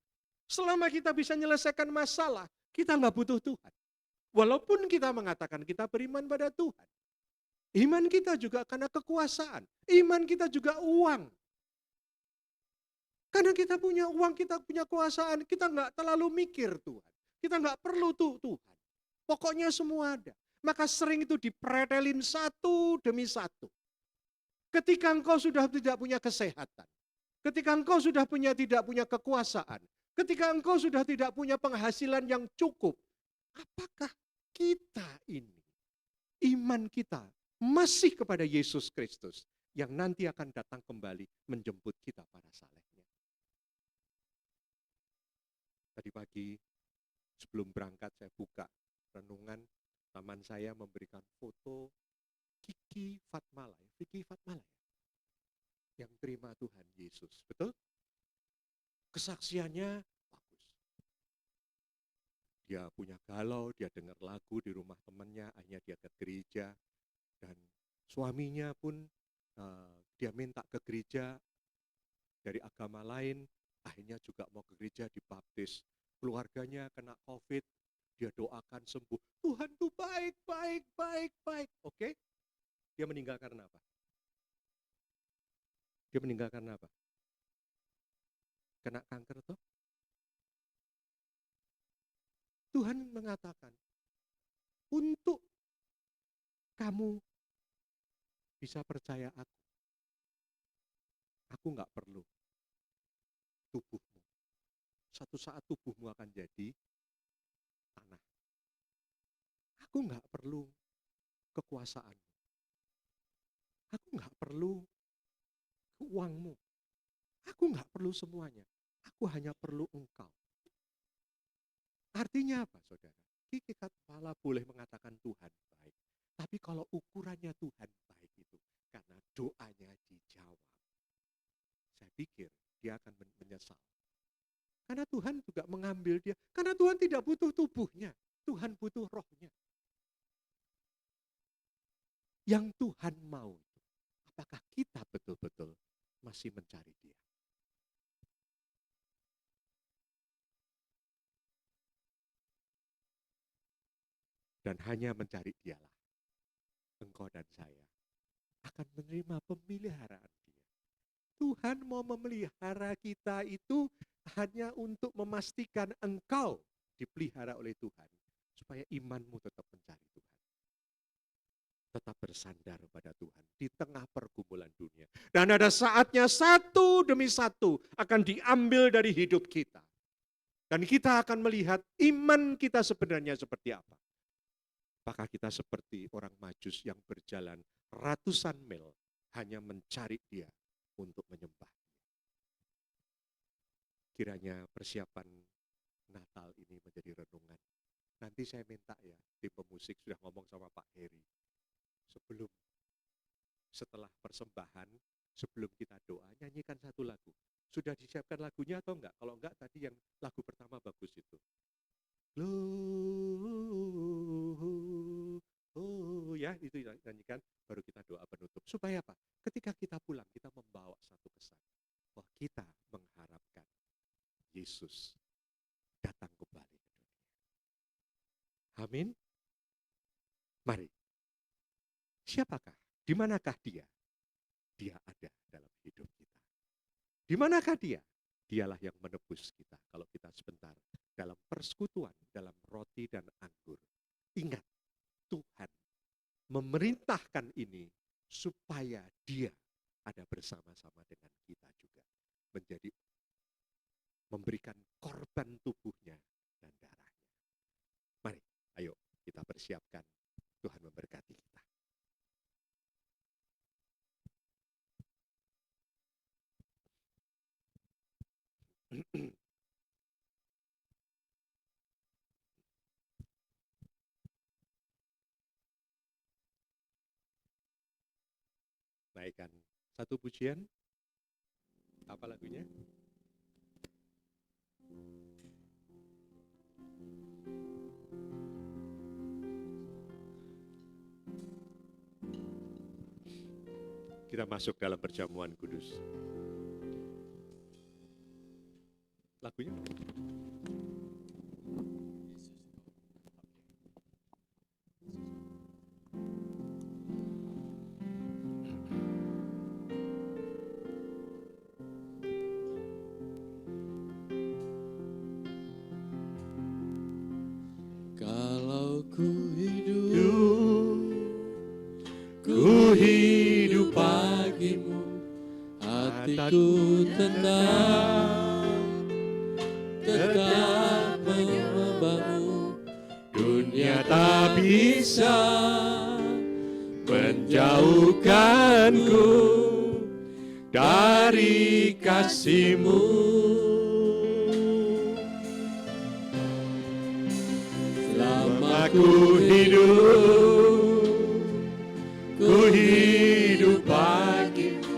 Selama kita bisa menyelesaikan masalah, kita nggak butuh Tuhan. Walaupun kita mengatakan kita beriman pada Tuhan. Iman kita juga karena kekuasaan. Iman kita juga uang. Karena kita punya uang, kita punya kekuasaan, kita nggak terlalu mikir Tuhan. Kita nggak perlu Tuhan. Pokoknya semua ada. Maka sering itu dipretelin satu demi satu. Ketika engkau sudah tidak punya kesehatan, ketika engkau sudah tidak punya kekuasaan, ketika engkau sudah tidak punya penghasilan yang cukup, apakah kita ini, iman kita masih kepada Yesus Kristus yang nanti akan datang kembali menjemput kita pada salehnya. Tadi pagi sebelum berangkat saya buka renungan, teman saya memberikan foto Vicky Fatmala yang terima Tuhan Yesus, betul? Kesaksiannya bagus. Dia punya galau, dia dengar lagu di rumah temannya, akhirnya dia ke gereja, dan suaminya pun dia minta ke gereja dari agama lain, akhirnya juga mau ke gereja dibaptis. Keluarganya kena COVID, dia doakan sembuh. Tuhan tuh baik. Oke? Dia meninggal karena apa? Dia meninggal karena apa? Kena kanker tuh? Tuhan mengatakan, untuk kamu bisa percaya aku nggak perlu tubuhmu. Satu saat tubuhmu akan jadi tanah. Aku nggak perlu kekuasaanmu. Aku nggak perlu uangmu. Aku nggak perlu semuanya. Aku hanya perlu engkau. Artinya apa, saudara? Kiki Fatmala boleh mengatakan Tuhan baik. Tapi kalau ukurannya Tuhan baik itu karena doanya dijawab. Saya pikir dia akan menyesal. Karena Tuhan juga mengambil dia. Karena Tuhan tidak butuh tubuhnya. Tuhan butuh rohnya. Yang Tuhan mau itu. Apakah kita betul-betul masih mencari dia? Dan hanya mencari dialah. Engkau dan saya akan menerima pemeliharaan dia. Tuhan mau memelihara kita itu hanya untuk memastikan engkau dipelihara oleh Tuhan. Supaya imanmu tetap mencari Tuhan. Tetap bersandar pada Tuhan di tengah pergumulan dunia. Dan ada saatnya satu demi satu akan diambil dari hidup kita. Dan kita akan melihat iman kita sebenarnya seperti apa. Apakah kita seperti orang Majus yang berjalan ratusan mil hanya mencari dia untuk menyembah dia. Kiranya persiapan Natal ini menjadi Nanti saya minta ya, tim pemusik sudah ngomong sama Pak Heri. Setelah persembahan, sebelum kita doa, nyanyikan satu lagu. Sudah disiapkan lagunya atau enggak? Kalau enggak, tadi yang lagu pertama bagus itu. Ya, itu nyanyikan, baru kita doa penutup. Supaya apa? Ketika kita pulang, kita membawa satu kesan. Bahwa kita mengharapkan Yesus datang kembali ke dunia. Amin. Mari. Siapakah? Di manakah dia? Dia ada dalam hidup kita. Di manakah dia? Dialah yang menebus kita. Kalau kita sebentar dalam persekutuan, dalam roti dan anggur. Ingat, Tuhan memerintahkan ini supaya dia ada bersama-sama dengan kita juga. Memberikan korban tubuhnya dan darahnya. Mari, ayo kita persiapkan. Tuhan memberkati kita. Naikkan satu pujian. Apa lagunya? Kita masuk dalam perjamuan kudus. Lagunya? Kalau ku hidup bagimu, hatiku tetap menyembahmu. Dunia tak bisa menjauhkanku dari kasih-Mu. Selama ku hidup bagimu,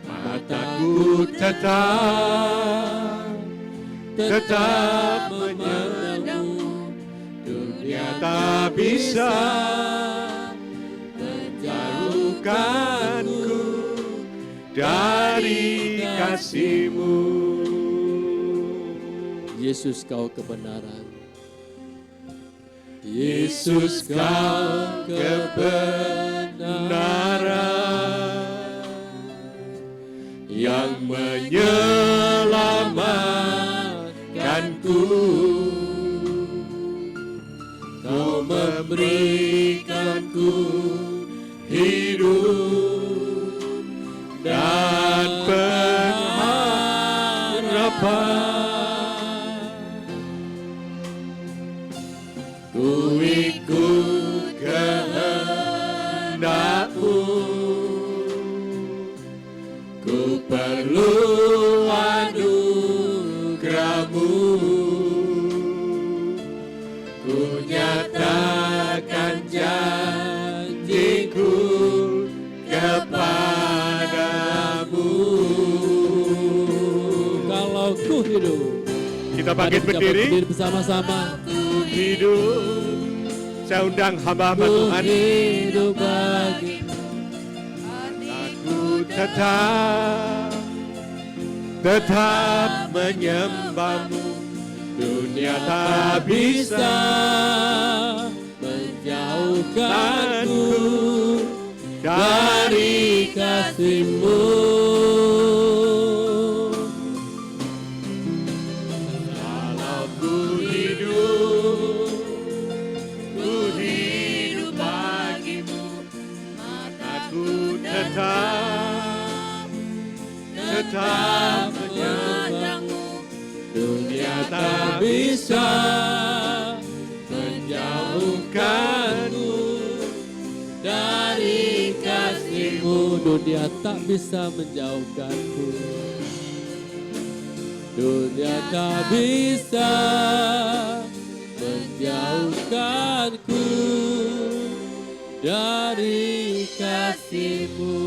mataku tetap memandangmu. Dunia tak bisa menjauhkanku dari kasih-Mu. Yesus, kau kebenaran. Yesus, kau kebenaran yang menyelamatkanku. Kau memberikanku hidup dan pengharapan. Ku ikut kehendak-Mu, ku perlu anugerah-Mu. Ku nyatakan janjiku kepadamu. Kalau ku hidup, kita bangkit berdiri bersama-sama. Hidup, saya undang hamba-hamba Tuhan. Hidup bagimu, Aku tetap menyembah-Mu. Dunia tak bisa menjauhkanku dari kasih-Mu. Kalau ku hidup bagimu, aku tetap menyembah-Mu. Dunia tak bisa menjauhkanku dari kasih-Mu. Dunia tak bisa menjauhkanku. Dunia tak bisa menjauhkanku dari kasih-Mu.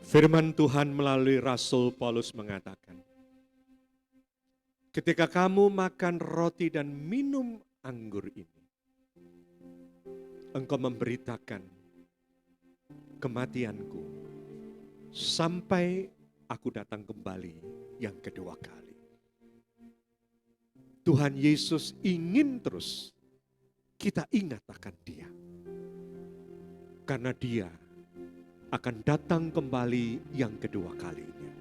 Firman Tuhan melalui Rasul Paulus mengatakan, ketika kamu makan roti dan minum anggur ini, engkau memberitakan kematianku sampai aku datang kembali yang kedua kali. Tuhan Yesus ingin terus kita ingat akan Dia. Karena Dia akan datang kembali yang kedua kalinya.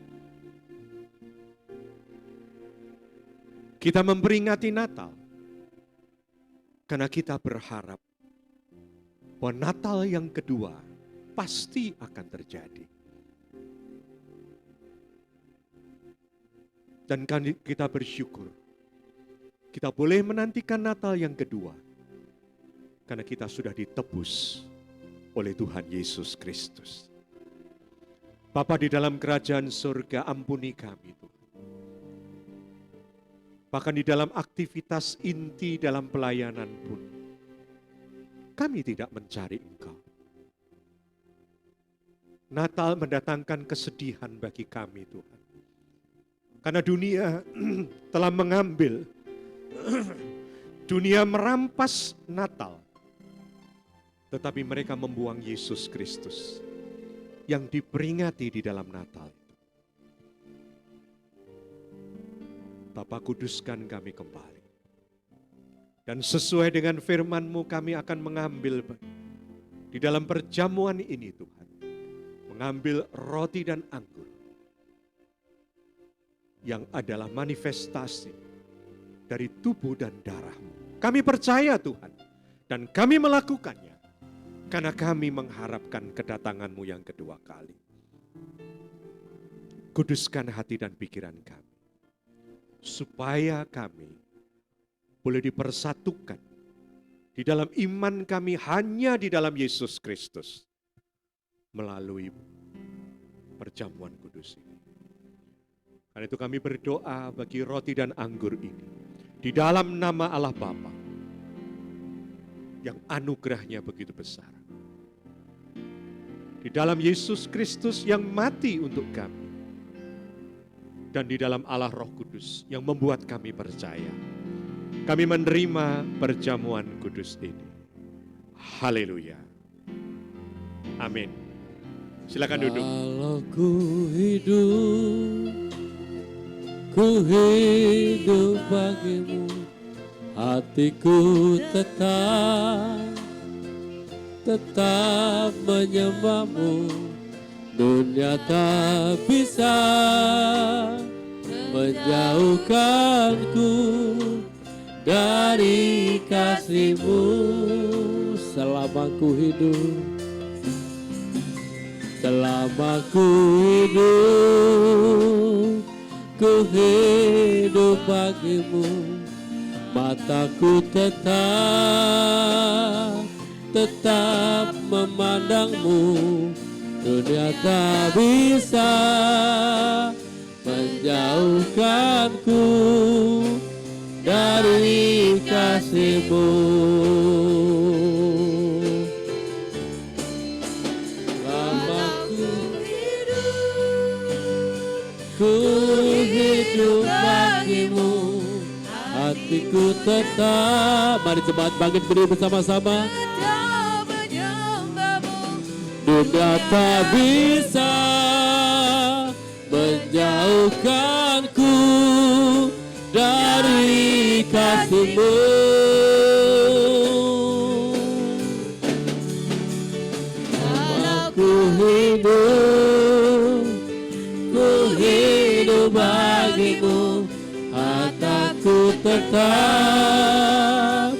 Kita memperingati Natal karena kita berharap bahwa Natal yang kedua pasti akan terjadi. Dan kita bersyukur kita boleh menantikan Natal yang kedua karena kita sudah ditebus oleh Tuhan Yesus Kristus. Bapa di dalam kerajaan surga, ampuni kami Tuhan. Bahkan di dalam aktivitas inti dalam pelayanan pun, kami tidak mencari Engkau. Natal mendatangkan kesedihan bagi kami Tuhan. Karena dunia telah mengambil, dunia merampas Natal. Tetapi mereka membuang Yesus Kristus yang diperingati di dalam Natal. Bapa, kuduskan kami kembali. Dan sesuai dengan firman-Mu kami akan mengambil di dalam perjamuan ini Tuhan. Mengambil roti dan anggur. Yang adalah manifestasi dari tubuh dan darah-Mu. Kami percaya Tuhan. Dan kami melakukannya. Karena kami mengharapkan kedatangan-Mu yang kedua kali. Kuduskan hati dan pikiran kami. Supaya kami boleh dipersatukan di dalam iman kami hanya di dalam Yesus Kristus. Melalui perjamuan kudus ini. Karena itu kami berdoa bagi roti dan anggur ini. Di dalam nama Allah Bapa. Yang anugerahnya begitu besar. Di dalam Yesus Kristus yang mati untuk kami. Dan di dalam Allah Roh Kudus yang membuat kami percaya. Kami menerima perjamuan kudus ini. Haleluya. Amin. Silakan duduk. Kalau ku hidup bagimu. Hatiku tetap menyembah-Mu. Dunia tak bisa menjauhkanku dari kasih-Mu. Selama ku hidup ku hidup bagimu. Mataku tetap memandang-Mu. Dunia tak bisa menjauhkanku dari kasih-Mu. Lama ku hidup bagimu. Hatiku tetap, mari jemaat bangkit berdiri bersama-sama. Dunia tak bisa menjauhkanku dari kasih-Mu. Aku hidup bagimu. Hatiku tetap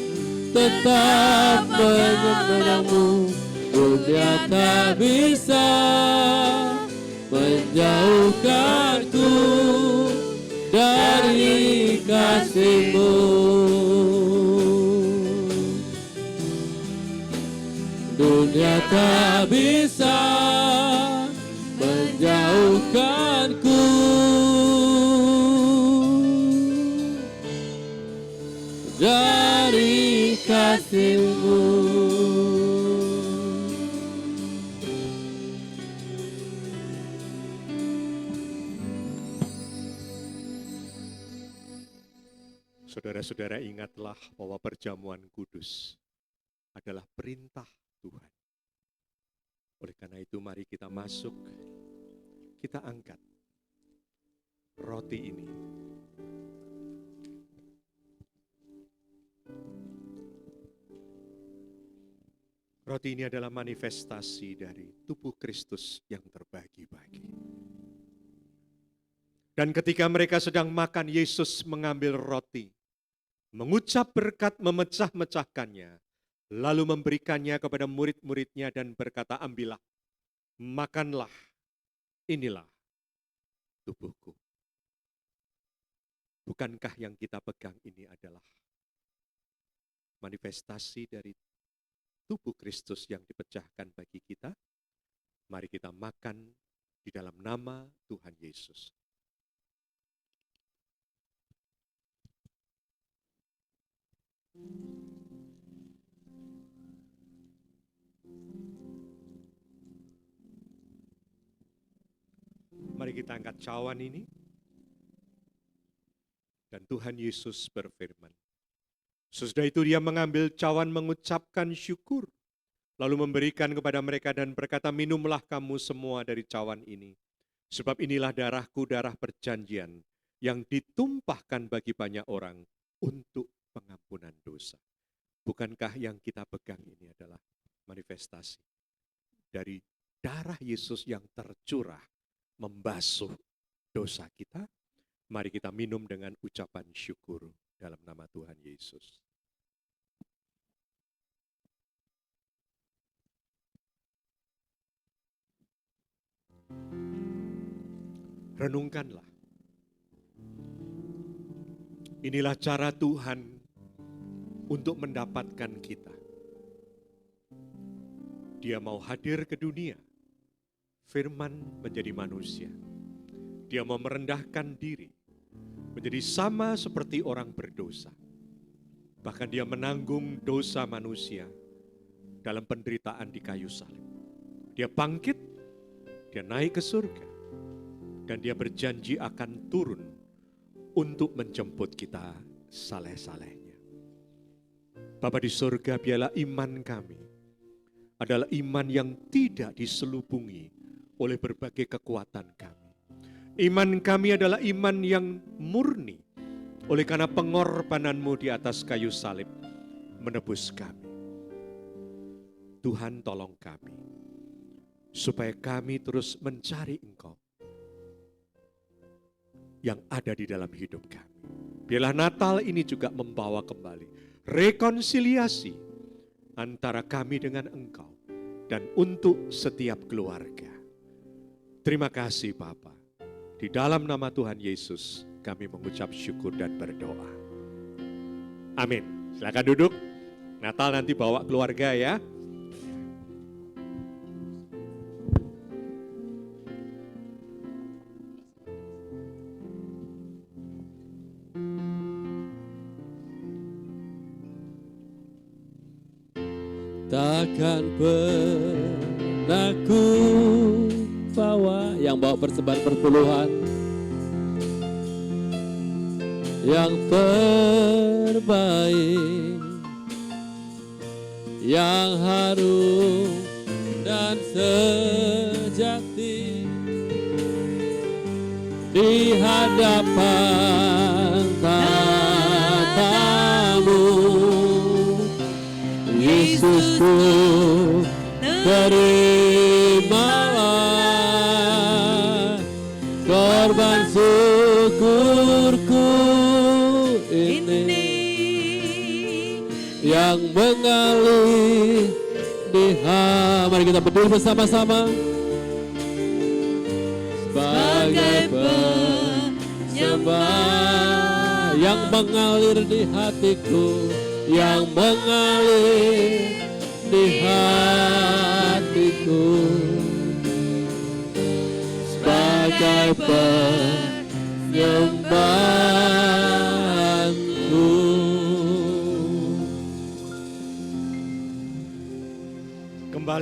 menyembah-Mu. Dunia tak bisa menjauhkanku dari kasih-Mu. Dunia tak bisa menjauhkanku kasih-Mu. Saudara-saudara, ingatlah bahwa perjamuan kudus adalah perintah Tuhan. Oleh karena itu mari kita masuk, kita angkat roti ini. Roti ini adalah manifestasi dari tubuh Kristus yang terbagi-bagi. Dan ketika mereka sedang makan, Yesus mengambil roti, mengucap berkat, memecah-mecahkannya, lalu memberikannya kepada murid-muridnya dan berkata, ambillah, makanlah, inilah tubuhku. Bukankah yang kita pegang ini adalah manifestasi dari tubuh Kristus yang dipecahkan bagi kita? Mari kita makan di dalam nama Tuhan Yesus. Mari kita angkat cawan ini. Dan Tuhan Yesus berfirman. Sesudah itu dia mengambil cawan, mengucapkan syukur. Lalu memberikan kepada mereka dan berkata, minumlah kamu semua dari cawan ini. Sebab inilah darahku, darah perjanjian yang ditumpahkan bagi banyak orang untuk pengampunan dosa. Bukankah yang kita pegang ini adalah manifestasi dari darah Yesus yang tercurah membasuh dosa kita? Mari kita minum dengan ucapan syukur dalam nama Tuhan Yesus. Renungkanlah. Inilah cara Tuhan untuk mendapatkan kita. Dia mau hadir ke dunia. Firman menjadi manusia. Dia mau merendahkan diri. Menjadi sama seperti orang berdosa. Bahkan dia menanggung dosa manusia dalam penderitaan di kayu salib. Dia bangkit, dia naik ke surga. Dan dia berjanji akan turun untuk menjemput kita saleh-salehnya. Bapa di surga, biarlah iman kami adalah iman yang tidak diselubungi oleh berbagai kekuatan kami. Iman kami adalah iman yang murni oleh karena pengorbanan-Mu di atas kayu salib menebus kami. Tuhan, tolong kami supaya kami terus mencari Engkau yang ada di dalam hidup kami. Biarlah Natal ini juga membawa kembali rekonsiliasi antara kami dengan Engkau dan untuk setiap keluarga. Terima kasih Bapa. Di dalam nama Tuhan Yesus kami mengucap syukur dan berdoa. Amin. Silakan duduk. Natal nanti bawa keluarga ya. Takkan pernah ku bawa, yang bawa persembahan perpuluhan yang terbaik, yang harum dan sejati di hadapan tatamu. Yesusku, terimalah korban syukurku ini yang mengalir di hati. Mari kita berdiri bersama-sama sebagai penyembah yang mengalir di hatiku, yang mengalir di hatiku sebagai penyembahanku.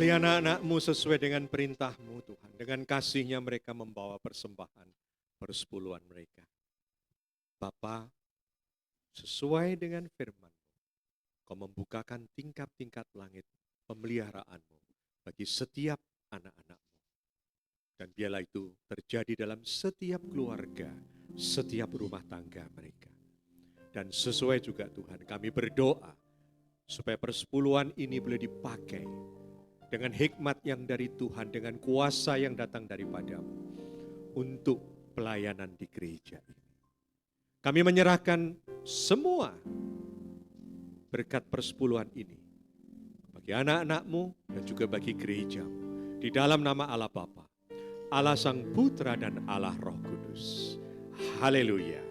Berkati anak-anak-Mu sesuai dengan perintah-Mu Tuhan. Dengan kasih-Nya mereka membawa persembahan persepuluhan mereka. Bapa, sesuai dengan firman-Mu, Kau membukakan tingkap-tingkap langit pemeliharaan-Mu bagi setiap anak-anak-Mu. Dan biarlah itu terjadi dalam setiap keluarga, setiap rumah tangga mereka. Dan sesuai juga Tuhan, kami berdoa supaya persepuluhan ini boleh dipakai dengan hikmat yang dari Tuhan, dengan kuasa yang datang daripada-Mu untuk pelayanan di gereja ini. Kami menyerahkan semua berkat persepuluhan ini bagi anak-anak-Mu dan juga bagi gereja-Mu. Di dalam nama Allah Bapa, Allah Sang Putra dan Allah Roh Kudus. Haleluya.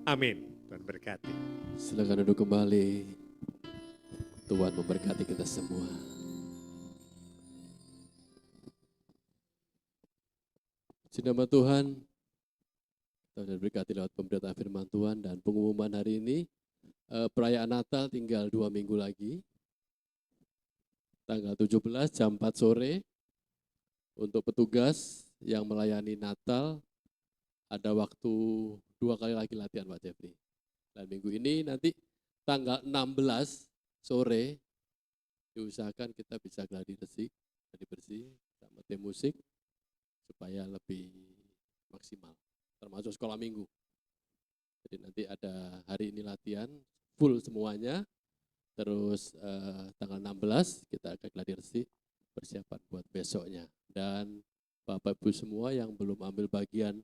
Amin. Tuhan berkati. Silakan duduk kembali. Tuhan memberkati kita semua. Puji nama Tuhan. Kita sudah diberkati lewat pemberitaan firman Tuhan dan pengumuman hari ini. Perayaan Natal tinggal 2 minggu lagi. Tanggal 17 jam 4 sore. Untuk petugas yang melayani Natal, ada waktu 2 kali lagi latihan Pak Jeffrey. Dan minggu ini nanti tanggal 16 sore, diusahakan kita bisa gladi bersih sama tim musik, supaya lebih maksimal, termasuk sekolah minggu. Jadi nanti ada hari ini latihan, full semuanya, terus tanggal 16 kita akan gladi bersih, persiapan buat besoknya. Dan Bapak Ibu semua yang belum ambil bagian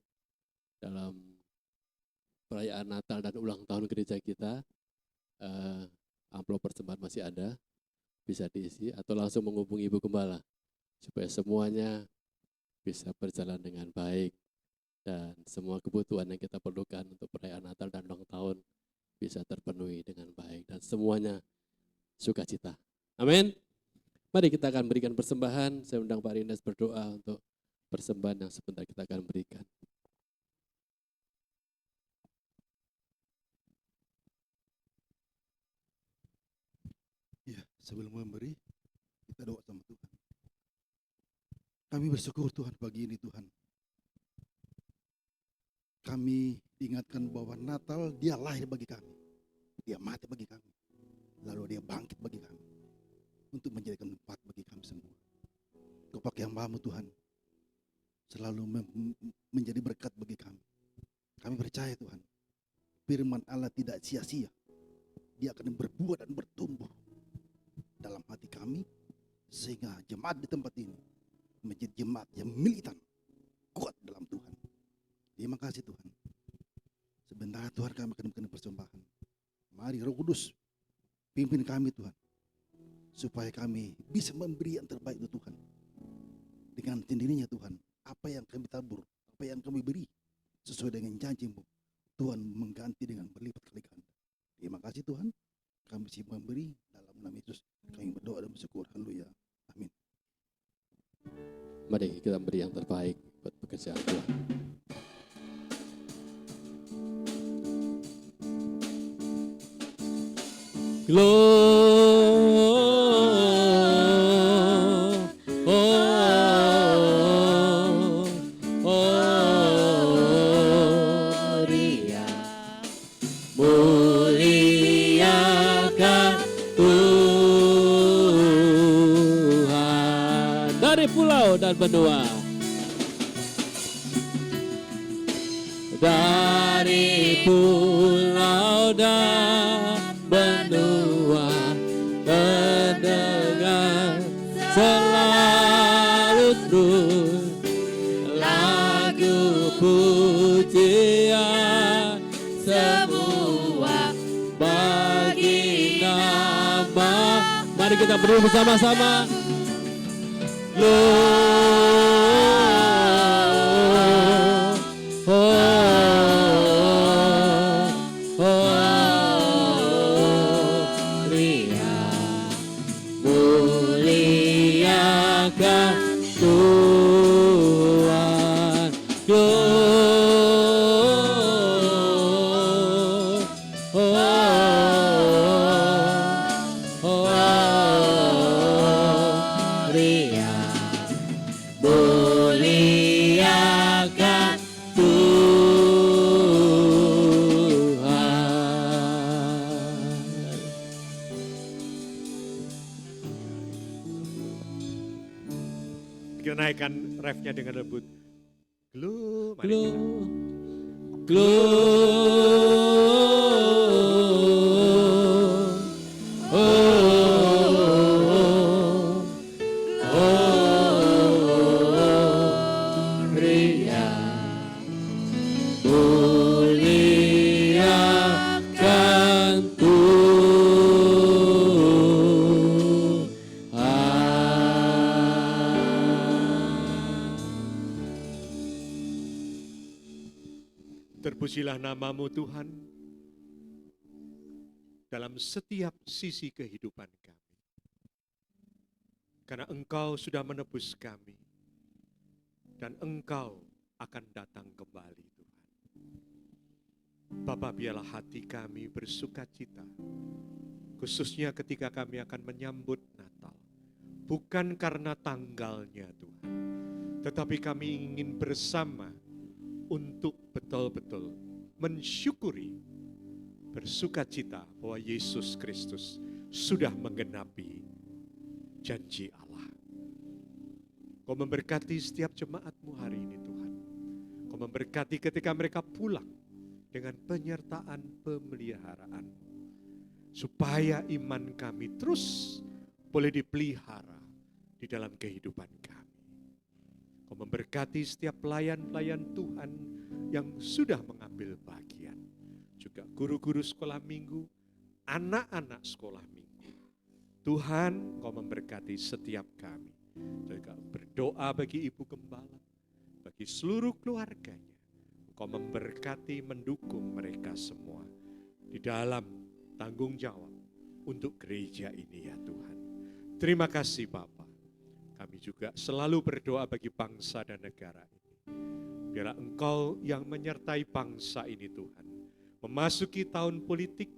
dalam perayaan Natal dan ulang tahun gereja kita, amplop persembahan masih ada, bisa diisi atau langsung menghubungi Ibu Gembala supaya semuanya bisa berjalan dengan baik dan semua kebutuhan yang kita perlukan untuk perayaan Natal dan ulang tahun bisa terpenuhi dengan baik dan semuanya sukacita. Amin. Mari kita akan berikan persembahan. Saya undang Pak Rines berdoa untuk persembahan yang sebentar kita akan berikan. Ya, sebelum memberi, kita doa sama Tuhan. Kami bersyukur Tuhan pagi ini Tuhan. Kami diingatkan bahwa Natal dia lahir bagi kami. Dia mati bagi kami. Lalu dia bangkit bagi kami. Untuk menjadikan tempat bagi kami semua. Kau pakai hamba-Mu Tuhan. Selalu menjadi berkat bagi kami. Kami percaya Tuhan. Firman Allah tidak sia-sia. Dia akan berbuah dan bertumbuh dalam hati kami, sehingga jemaat di tempat ini menjadi jemaat yang militan, kuat dalam Tuhan. Terima kasih Tuhan. Sebentar Tuhan kami akan memberikan persembahan. Mari Roh Kudus pimpin kami Tuhan, supaya kami bisa memberi yang terbaik untuk Tuhan. Dengan sendirinya Tuhan, apa yang kami tabur, apa yang kami beri, sesuai dengan janji-Mu, Tuhan mengganti dengan berlipat kali ganda. Terima kasih Tuhan, kami siap memberi dalam nama Yesus. Kami berdoa dan bersyukur. Haleluya. Amin. Mari kita beri yang terbaik buat pekerjaan Tuhan. Gloria, muliakan Tuhan dari pulau dan benua, dari pulau dan benua, terdengar selalu terus lagu pujian semua bagi nama. Mari kita berdua bersama-sama. Muliakan Tuhan. meriah, muliakan Tuhan. Kita naikkan refnya dengan lembut. Glow, mari Glow, kita. Gloria, muliakan Tuhan. Terpujilah namamu Tuhan dalam setiap sisi kehidupan kami. Karena Engkau sudah menebus kami dan Engkau akan datang kembali Tuhan. Bapa, biarlah hati kami bersuka cita, khususnya ketika kami akan menyambut Natal. Bukan karena tanggalnya Tuhan, tetapi kami ingin bersama untuk betul-betul mensyukuri, bersuka cita bahwa Yesus Kristus sudah menggenapi janji Allah. Kau memberkati setiap jemaat-Mu hari ini Tuhan. Kau memberkati ketika mereka pulang dengan penyertaan pemeliharaan, supaya iman kami terus boleh dipelihara di dalam kehidupan kami. Kau memberkati setiap pelayan-pelayan Tuhan yang sudah mengambil bagian. Juga guru-guru sekolah minggu, anak-anak sekolah minggu. Tuhan, Kau memberkati setiap kami. Juga berdoa bagi Ibu Gembala, bagi seluruh keluarganya. Kau memberkati, mendukung mereka semua di dalam tanggung jawab untuk gereja ini ya Tuhan. Terima kasih Bapa. Kami juga selalu berdoa bagi bangsa dan negara ini. Biarlah Engkau yang menyertai bangsa ini Tuhan. Memasuki tahun politik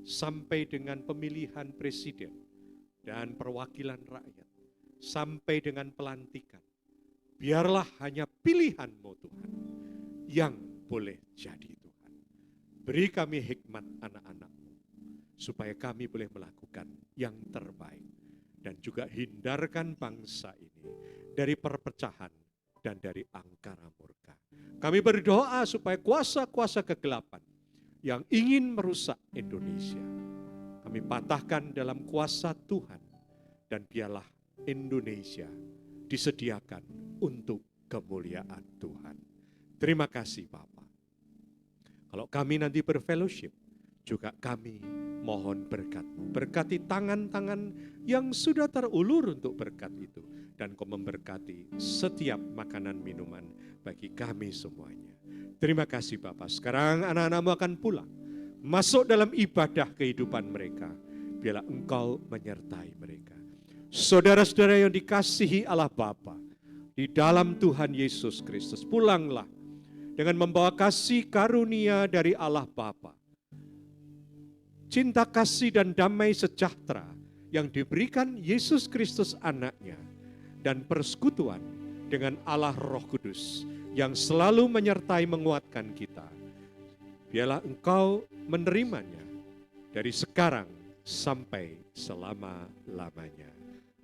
sampai dengan pemilihan presiden dan perwakilan rakyat. Sampai dengan pelantikan. Biarlah hanya pilihan-Mu Tuhan yang boleh jadi Tuhan. Beri kami hikmat anak-anak-Mu supaya kami boleh melakukan yang terbaik. Dan juga hindarkan bangsa ini dari perpecahan dan dari angkara murka. Kami berdoa supaya kuasa-kuasa kegelapan yang ingin merusak Indonesia, kami patahkan dalam kuasa Tuhan. Dan biarlah Indonesia disediakan untuk kemuliaan Tuhan. Terima kasih Bapak. Kalau kami nanti berfellowship, juga kami mohon berkat-Mu. Berkati tangan-tangan yang sudah terulur untuk berkat itu. Dan Kau memberkati setiap makanan minuman bagi kami semuanya. Terima kasih Bapak. Sekarang anak-anak-Mu akan pulang. Masuk dalam ibadah kehidupan mereka. Biarlah Engkau menyertai mereka. Saudara-saudara yang dikasihi Allah Bapa, di dalam Tuhan Yesus Kristus, pulanglah dengan membawa kasih karunia dari Allah Bapa. Cinta kasih dan damai sejahtera yang diberikan Yesus Kristus anaknya dan persekutuan dengan Allah Roh Kudus yang selalu menyertai menguatkan kita. Biarlah Engkau menerimanya dari sekarang sampai selama-lamanya.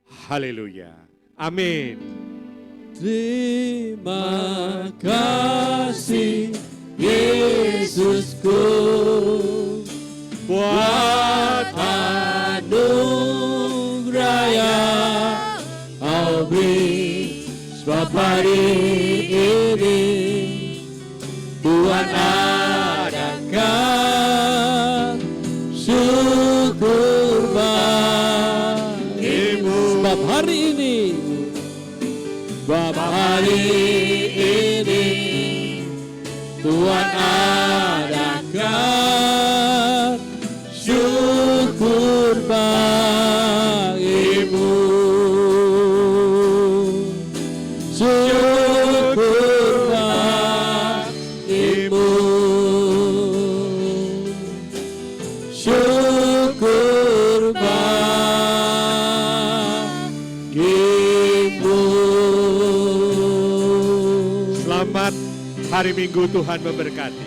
Haleluya. Amin. Terima kasih Yesusku buat anugerah yang Kau beri, sebab hari ini Tuhan adakan syukur bagimu. Sebab hari ini, sebab hari ini Tuhan adakan syukur bagimu. Syukur bagimu. Syukur bagimu. hari Minggu Tuhan memberkati.